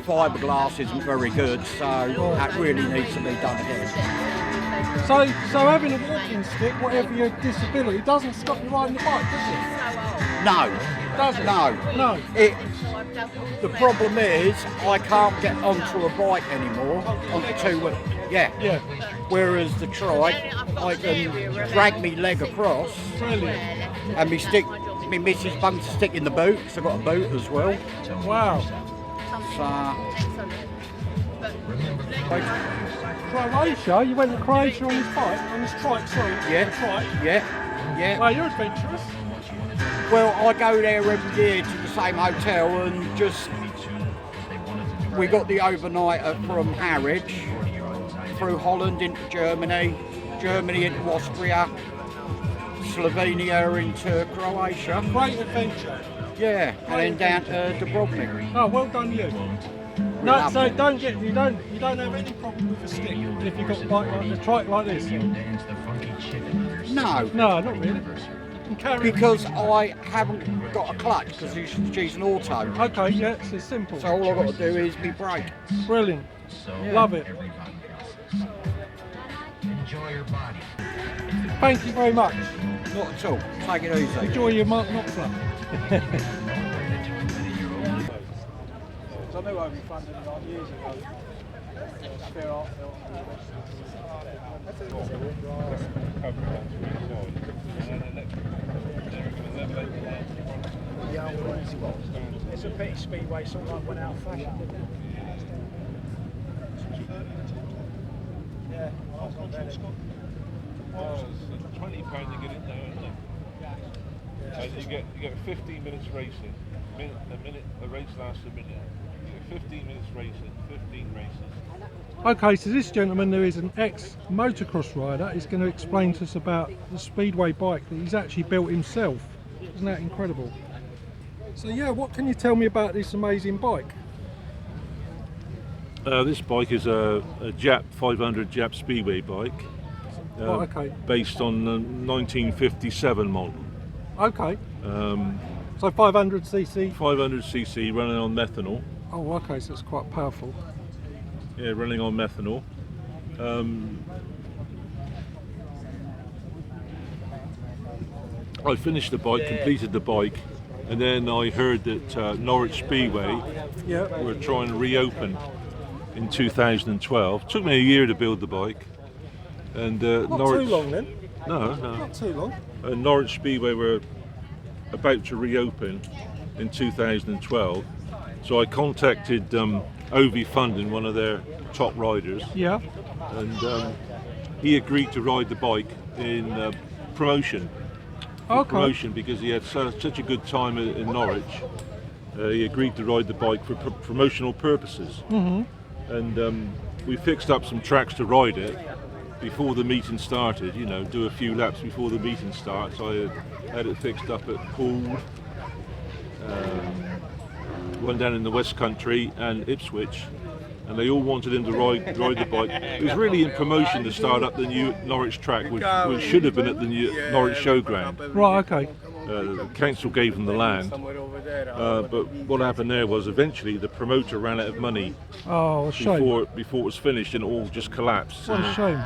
fiberglass isn't very good, so that really needs to be done again. So having a walking stick, whatever your disability, doesn't stop you riding the bike, does it? No. Does it? No. No. The problem is I can't get onto a bike anymore, onto two-wheel. Yeah. Yeah. Whereas the Trike, I can drag me leg across. Brilliant. And me missus bunks a stick in the boot, because I've got a boot as well. Wow. Croatia? You went to Croatia on his bike, on his Trike, sorry. Yeah. Trike. Yeah. Wow, you're adventurous. Well, I go there every year to the same hotel and we got the overnighter from Harwich, through Holland into Germany, Germany into Austria, Slovenia into Croatia. Great adventure. Yeah, and then down to Dubrovnik. Oh, well done you. No, so you don't have any problem with a stick if you've got a bike like a Trike like this? No. No, not really. Because I haven't got a clutch because she's an auto. Okay, yeah, it's simple. So all I've got to do is me brake. Brilliant. Yeah. Love it. Enjoy your body. Thank you very much. Not at all. Take it easy. Enjoy your Knopfler. I knew I'd be funding it like years ago. Spare art film. It's a pity Speedway sort of like went out of fashion, didn't it? Yeah, Oh, it's £20 to get it there, isn't it? And you get 15 minutes racing, a race lasts a minute. You get 15 minutes racing, 15 races. Okay, so this gentleman who is an ex-motocross rider is going to explain to us about the Speedway bike that he's actually built himself. Isn't that incredible? So yeah, what can you tell me about this amazing bike? This bike is a Jap 500 Jap Speedway bike, based on the 1957 model. Okay. So 500cc? 500cc running on methanol. Oh, okay, so it's quite powerful. Yeah, running on methanol. I finished the bike, completed the bike, and then I heard that Norwich Speedway were trying to reopen in 2012. Took me a year to build the bike, and not Norwich. Too long then. No. Not too long. Norwich Speedway were about to reopen in 2012, so I contacted OV Funding, one of their top riders. Yeah. And he agreed to ride the bike in promotion. Okay. Promotion, because he had such a good time in Norwich. He agreed to ride the bike for promotional purposes. Mm-hmm. And we fixed up some tracks to ride it before the meeting started, you know, do a few laps before the meeting starts. I had it fixed up at Poole, one down in the West Country, and Ipswich, and they all wanted him to ride the bike. It was really in promotion to start up the new Norwich track, which should have been at the new Norwich Showground. Right, okay. The council gave them the land, but what happened there was eventually the promoter ran out of money before it was finished, and it all just collapsed. What a shame.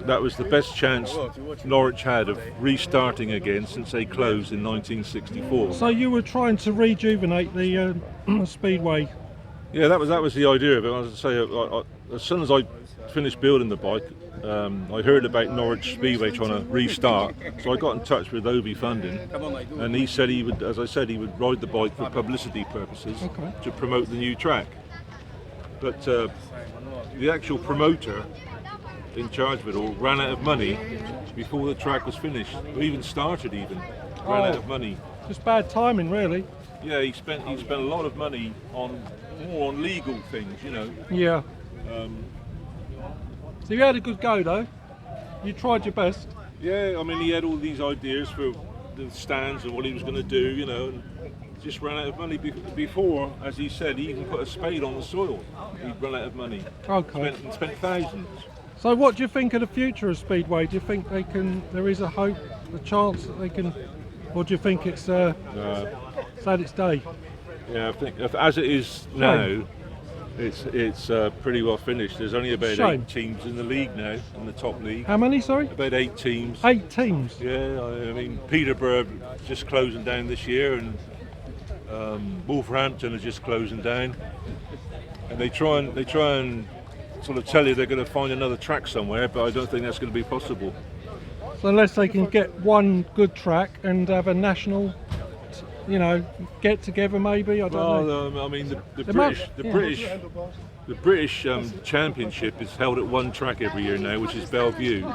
That was the best chance Norwich had of restarting again since they closed in 1964. So you were trying to rejuvenate the Speedway. Yeah, that was the idea of it. As I say, as soon as I finished building the bike, I heard about Norwich Speedway trying to restart, so I got in touch with OV Funding, and he said he would, as I said, he would ride the bike for publicity purposes to promote the new track. But the actual promoter in charge of it all ran out of money before the track was finished, or even started. Ran out of money. Just bad timing, really. Yeah, he spent a lot of money on more on legal things, you know. Yeah. So you had a good go though. You tried your best. Yeah, I mean he had all these ideas for the stands and what he was going to do, you know, and just ran out of money before, as he said, he even put a spade on the soil. He'd run out of money. Okay. Spent thousands. So what do you think of the future of Speedway? Do you think they can? There is a hope, a chance that they can, or do you think it's sad its day? Yeah, I think as it is now, it's pretty well finished. There's only about 8 teams in the league now, in the top league. How many, sorry? About 8 teams. 8 teams? Yeah, I mean Peterborough just closing down this year, and Wolverhampton is just closing down. And they try and sort of tell you they're going to find another track somewhere, but I don't think that's going to be possible. So unless they can get one good track and have a national, you know, get together maybe, I don't know. I mean the British Championship is held at one track every year now, which is Bellevue,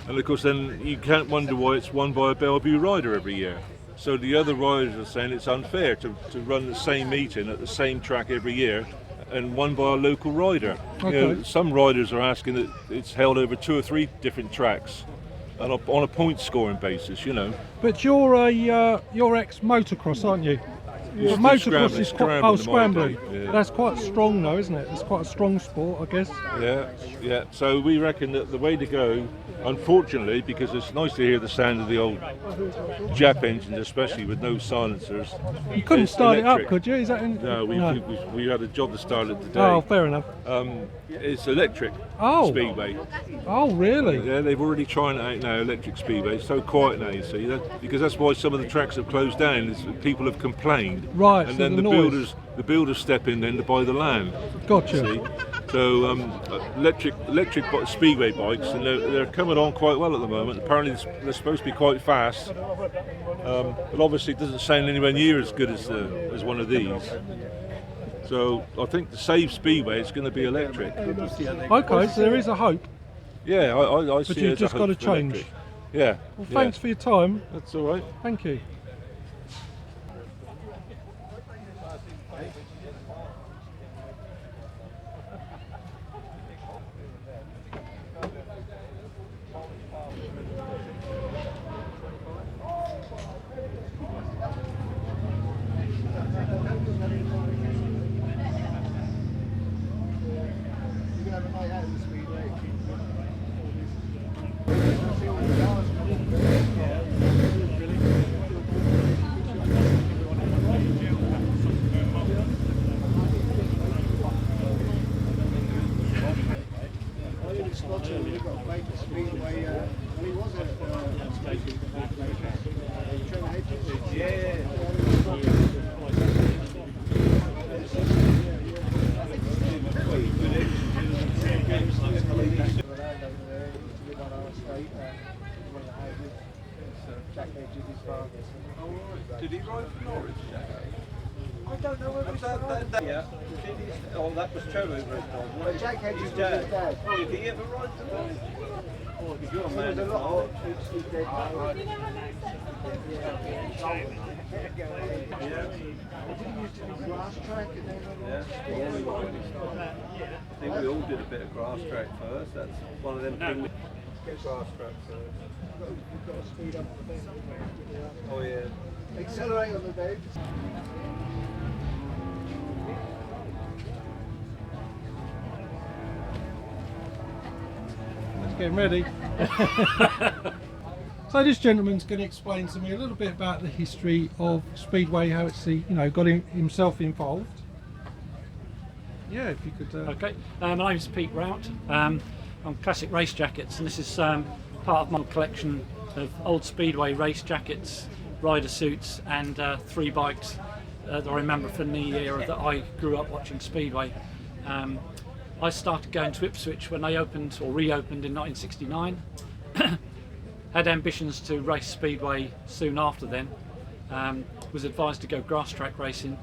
and of course then you can't wonder why it's won by a Bellevue rider every year. So the other riders are saying it's unfair to run the same meeting at the same track every year and won by a local rider. You know, some riders are asking that it's held over 2 or 3 different tracks and on a point scoring basis, you know. But you're ex Motocross, aren't you? Yeah, Motocross is quite scrambling. Yeah. That's quite strong though, isn't it? It's quite a strong sport, I guess. Yeah. So we reckon that the way to go, unfortunately, because it's nice to hear the sound of the old Jap engines, especially with no silencers. You couldn't start electric. it up, could you? Is that No, we had a job to start it today. Oh, fair enough. It's electric Speedway. Oh, really? Yeah, they've already tried it out now, electric Speedway. It's so quiet now, you see, because that's why some of the tracks have closed down, is that people have complained. Right, and so then the builders step in then to buy the land. Gotcha. See? So electric Speedway bikes, and they're coming on quite well at the moment. Apparently they're supposed to be quite fast, but obviously it doesn't sound anywhere near as good as one of these. So I think to save Speedway, it's going to be electric. Okay, so there is a hope. Yeah, I but see. you've just got to change. Electric. Yeah. Well, thanks for your time. That's all right. Thank you. Did he ride for Norwich? I don't know whether it's Yeah. Oh, that was Trevor. Jack Hedges was his dad. Did he ever ride for Norwich? Oh, you're a man. There's a lot of he's dead. Grass track and then I think we all did a bit of grass track first. That's one of them things. Grass track first. You've got to speed up the thing. Oh yeah. Accelerate on the bed. Let's get ready. So this gentleman's going to explain to me a little bit about the history of Speedway, how it's got himself involved. Yeah, if you could. Okay, my name's Pete Rout. I'm Classic Race Jackets, and this is part of my collection of old Speedway race jackets, rider suits, and 3 bikes that I remember from the era that I grew up watching Speedway. I started going to Ipswich when they opened or reopened in 1969. Had ambitions to race Speedway soon after then. Was advised to go grass track racing,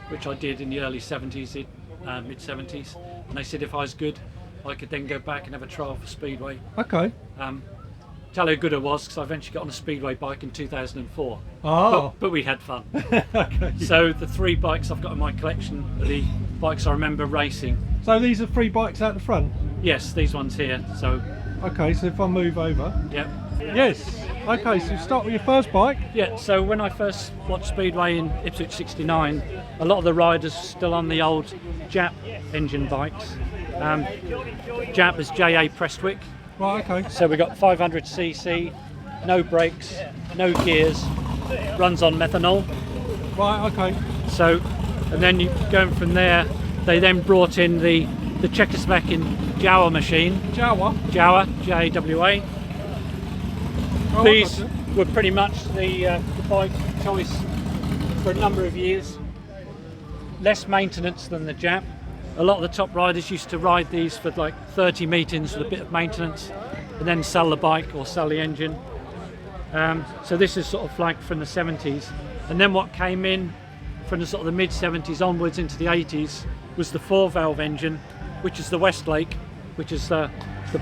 which I did in the early 70s, mid 70s. And they said if I was good, I could then go back and have a trial for Speedway. Okay. Tell how good I was, because I eventually got on a Speedway bike in 2004. Oh. But we had fun. Okay. So the 3 bikes I've got in my collection are the bikes I remember racing. So these are 3 bikes out the front? Yes, these ones here. So. Okay, so if I move over. Yep. Yes. Okay, so start with your first bike. Yeah, so when I first watched Speedway in Ipswich 69, a lot of the riders still on the old Jap engine bikes. Jap is J.A. Prestwick. Right, okay. So we got 500cc, no brakes, no gears, runs on methanol. Right, okay. So, and then you going from there, they then brought in the Czechoslovakian Jawa machine. Jawa? Jawa, J-A-W-A. Oh, these were pretty much the bike choice for a number of years. Less maintenance than the Jap. A lot of the top riders used to ride these for like 30 meetings with a bit of maintenance and then sell the bike or sell the engine. So this is sort of like from the 70s. And then what came in from the sort of the mid 70s onwards into the 80s was the 4-valve engine, which is the Westlake, which is the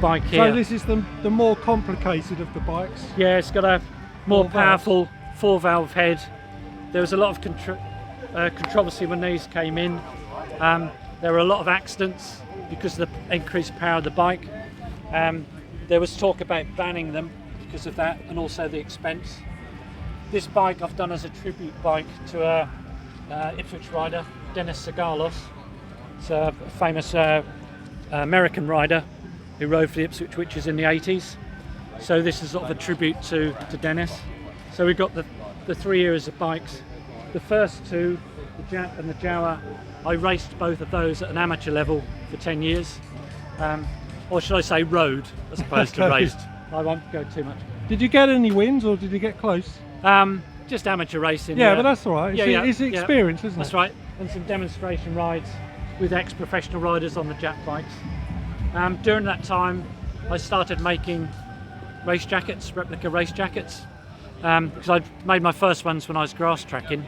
bike here. So this is the more complicated of the bikes? Yeah, it's got a more powerful 4-valve head. There was a lot of controversy when these came in. There were a lot of accidents because of the increased power of the bike. There was talk about banning them because of that, and also the expense. This bike I've done as a tribute bike to a Ipswich rider, Dennis Sagalos. It's a famous American rider who rode for the Ipswich Witches in the 80s. So this is sort of a tribute to Dennis. So we've got the 3 eras of bikes. The first 2, the Jap and the Jawa, I raced both of those at an amateur level for 10 years. Or should I say rode as opposed to raced. I won't go too much. Did you get any wins or did you get close? Just amateur racing. Yeah, but that's all right. Yeah, It's experience, isn't it? That's right. And some demonstration rides with ex-professional riders on the Jap bikes. During that time, I started making race jackets, replica race jackets, because I'd made my first ones when I was grass tracking.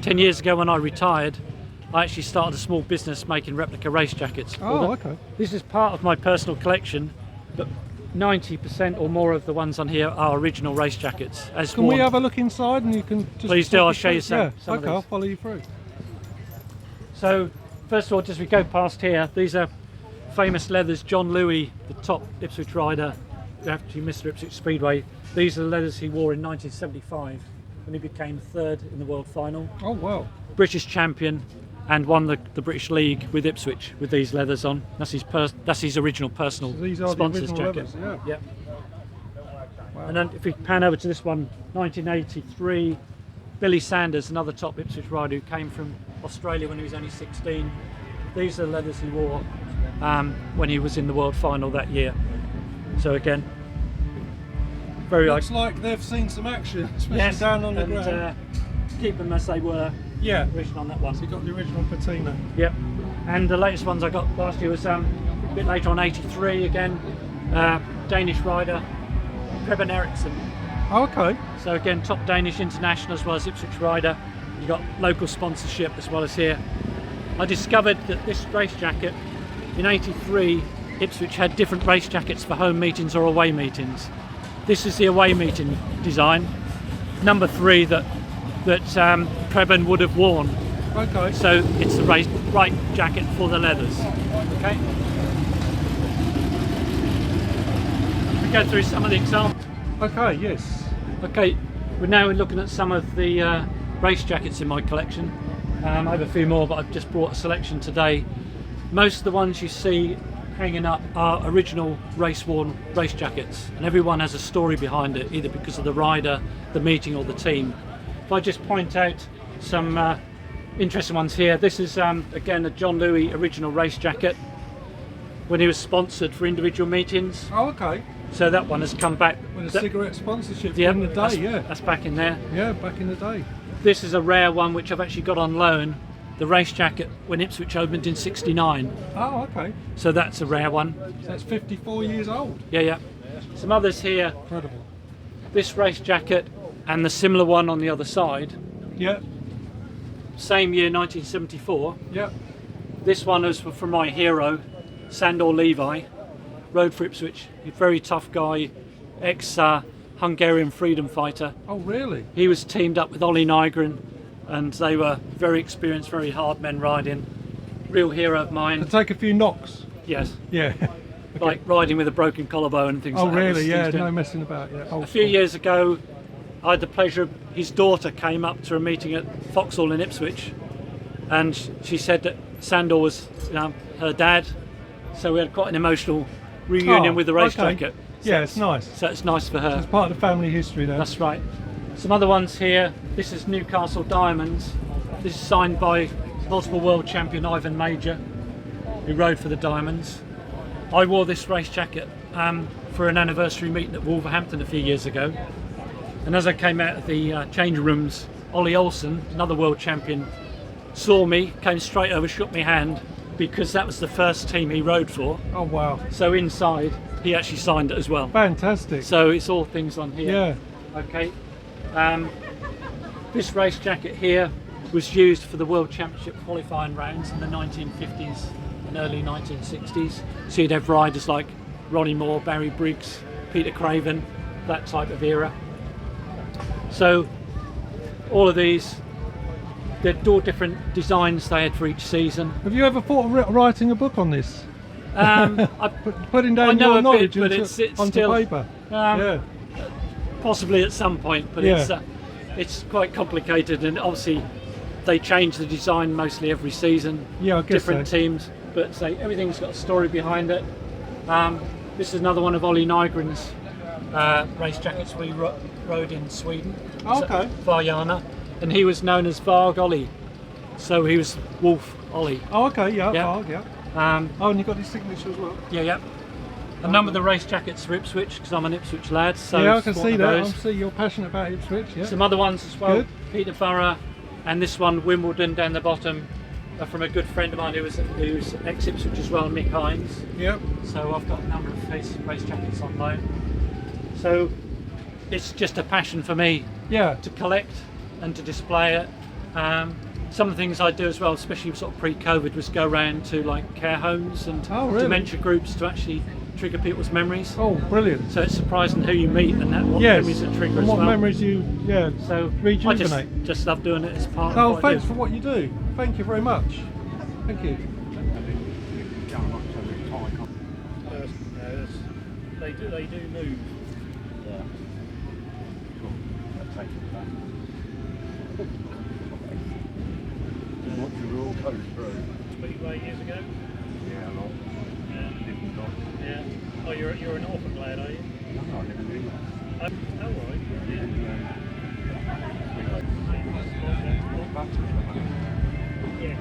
10 years ago when I retired, I actually started a small business making replica race jackets. Oh, okay. This is part of my personal collection, but 90% or more of the ones on here are original race jackets. Can we have a look inside and you can just... Please do, I'll show you some. Yeah, okay, I'll follow you through. So, first of all, as we go past here, these are famous leathers. John Louis, the top Ipswich rider, actually Mr. Ipswich Speedway. These are the leathers he wore in 1975 when he became 3rd in the world final. Oh, wow. British champion and won the British League with Ipswich with these leathers on. That's his original personal sponsors jacket. Leathers, yeah. Yep. Wow. And then if we pan over to this one, 1983, Billy Sanders, another top Ipswich rider who came from Australia when he was only 16. These are the leathers he wore when he was in the world final that year. So again, very looks like they've seen some action, especially yes, down on the and, ground. Keep them as they were. Yeah, original on that one. So you got the original patina. Yep. And the latest ones I got last year was a bit later on, 83 again. Danish rider, Preben Eriksson. Oh, okay. So again, top Danish international as well as Ipswich rider. You got local sponsorship as well as here. I discovered that this race jacket in 83, Ipswich had different race jackets for home meetings or away meetings. This is the away meeting design, number 3 that Preben would have worn. Okay. So it's the right jacket for the leathers. Okay. We go through some of the examples. Okay. Yes. Okay. We're now looking at some of the race jackets in my collection. I have a few more, but I've just brought a selection today. Most of the ones you see hanging up are original race-worn race jackets, and everyone has a story behind it, either because of the rider, the meeting, or the team. If I just point out some interesting ones here, this is again a John Louis original race jacket when he was sponsored for individual meetings. Oh, okay. So that one has come back. With a cigarette sponsorship yeah, in the day, that's back in there. Yeah, back in the day. This is a rare one which I've actually got on loan the race jacket when Ipswich opened in '69. Oh, okay. So that's a rare one. So that's 54 years old. Yeah, yeah. Some others here. Incredible. This race jacket and the similar one on the other side. Yeah. Same year, 1974. Yeah. This one was from my hero, Sandor Levi. Rode for Ipswich. A very tough guy, ex-Hungarian freedom fighter. Oh, really? He was teamed up with Ollie Nygren, and they were very experienced, very hard men riding. Real hero of mine. To take a few knocks? Yes. Yeah. Okay. Like riding with a broken collarbone and things oh, like that. Oh, really? Yeah, no messing about. Yeah. A few years ago, I had the pleasure of his daughter came up to a meeting at Vauxhall in Ipswich, and she said that Sandor was her dad, so we had quite an emotional reunion with the race jacket. So yeah, it's nice. So it's nice for her. So it's part of the family history there. That's right. Some other ones here. This is Newcastle Diamonds. This is signed by multiple world champion Ivan Major, who rode for the Diamonds. I wore this race jacket for an anniversary meeting at Wolverhampton a few years ago, and as I came out of the change rooms, Ollie Olsen, another world champion, saw me, came straight over, shook my hand, because that was the first team he rode for. Oh, wow. So inside, he actually signed it as well. Fantastic. So it's all things on here. Yeah. Okay. This race jacket here was used for the World Championship qualifying rounds in the 1950s and early 1960s. So you'd have riders like Ronnie Moore, Barry Briggs, Peter Craven, that type of era. So all of these, they're all different designs they had for each season. Have you ever thought of writing a book on this? Putting down your knowledge onto still, paper. Yeah. Possibly at some point, but it's quite complicated, and obviously they change the design mostly every season. Yeah, I guess different so. teams, but everything's got a story behind it. This is another one of Ollie Nygren's race jackets we rode in Sweden. Okay. Varjana, and he was known as Varg Ollie, so he was Wolf Ollie. Oh, okay, yeah, yeah. Varg, yeah. Oh, and you got his signature as well. Yeah, yeah. A number of the race jackets for Ipswich, because I'm an Ipswich lad. So yeah, I can see that. I see you're passionate about Ipswich. Yeah. Some other ones as well. Good. Peterborough, and this one Wimbledon down the bottom, from a good friend of mine who was ex-Ipswich as well, Mick Hines. Yep. So I've got a number of race jackets on loan. So it's just a passion for me. Yeah. To collect and to display it. Some of the things I do as well, especially sort of pre-COVID, was go around to like care homes and dementia groups to actually trigger people's memories. Oh, brilliant! So it's surprising who you meet and what memories it triggers. And what as well. memories you so rejuvenate. I just love doing it as part of Oh, what I thanks do. for what you do. Thank you very much. Thank you. They do move. Yeah. Cool. Thank you for that. What you all go through. Speedway years ago? Yeah, a lot. Yeah. Different jobs. Yeah. Oh, you're an Norfolk lad, are you? No, I never knew that. Oh, right. Yeah. Yes.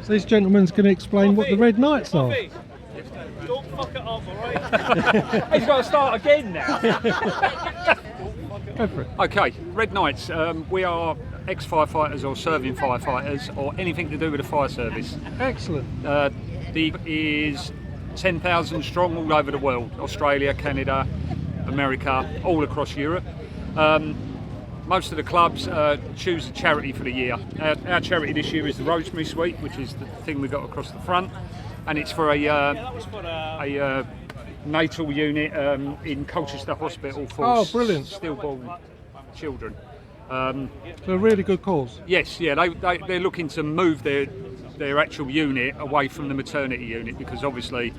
So this gentleman's going to explain what the Red Knights are. Don't fuck it up, alright? He's got to start again now. Go for it. Okay, Red Knights, we are ex-firefighters or serving firefighters or anything to do with the fire service. Excellent. The is 10,000 strong all over the world, Australia, Canada, America, all across Europe. Most of the clubs choose a charity for the year. Our charity this year is the Rosemary Suite, which is the thing we got across the front, and it's for a natal unit in Colchester Hospital for stillborn children. So a really good cause. Yes, yeah, they're looking to move their actual unit away from the maternity unit, because obviously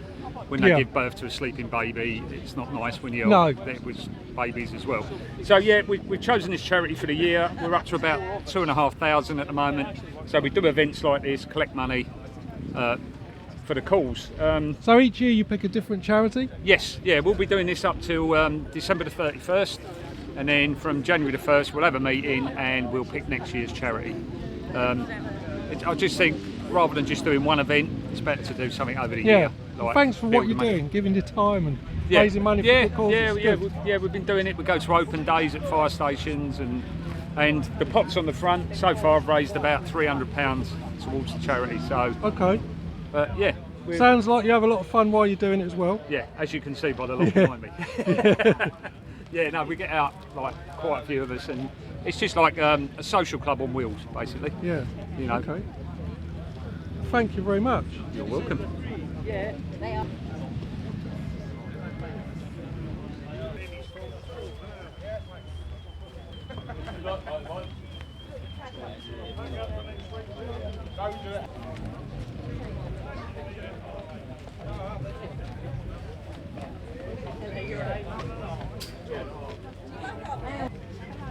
when they give birth to a sleeping baby, it's not nice when you're there with babies as well. So yeah, we've chosen this charity for the year. We're up to about 2,500 at the moment. So we do events like this, collect money for the cause. So each year you pick a different charity? Yes, yeah, we'll be doing this up till December the 31st. And then from January the 1st, we'll have a meeting and we'll pick next year's charity. I just think, rather than just doing one event, it's better to do something over the year. Well, thanks for what you're doing, giving your time and raising money for good causes. Yeah, we've been doing it. We go to open days at fire stations and the pots on the front. So far, I've raised about £300 towards the charity. So okay, yeah. Sounds like you have a lot of fun while you're doing it as well. Yeah, as you can see by the lot behind me. Yeah, no, we get out, like, quite a few of us, and it's just like a social club on wheels, basically. Yeah. You know. Okay. Thank you very much. You're welcome. Yeah, they are.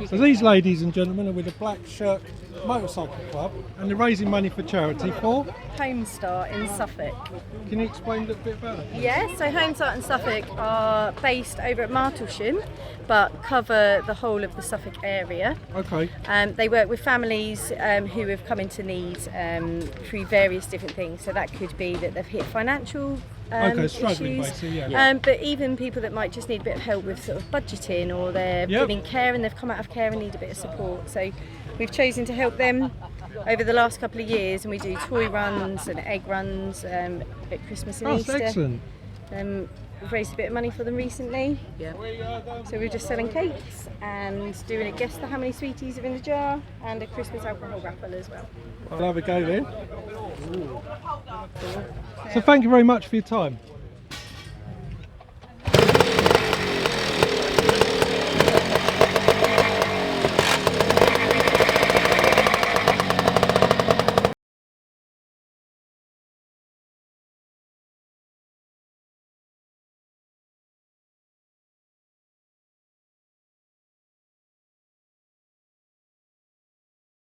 So these ladies and gentlemen are with the Black Shirt Motorcycle Club, and they're raising money for charity for Holmes in Suffolk. Can you explain a little bit about it? Yeah, so Holmes in Suffolk are based over at Martlesham, but cover the whole of the Suffolk area. Okay. They work with families who have come into need through various different things. So that could be that they've hit financial struggling issues, basically, yeah. but even people that might just need a bit of help with sort of budgeting, or they're giving care and they've come out of care and need a bit of support. So we've chosen to help them over the last couple of years, and we do toy runs and egg runs at Christmas and Easter. Excellent. We've raised a bit of money for them recently. Yeah. So we're just selling cakes and doing a guess the how many sweeties are in the jar, and a Christmas alcohol raffle as well. I'll have a go then. So thank you very much for your time.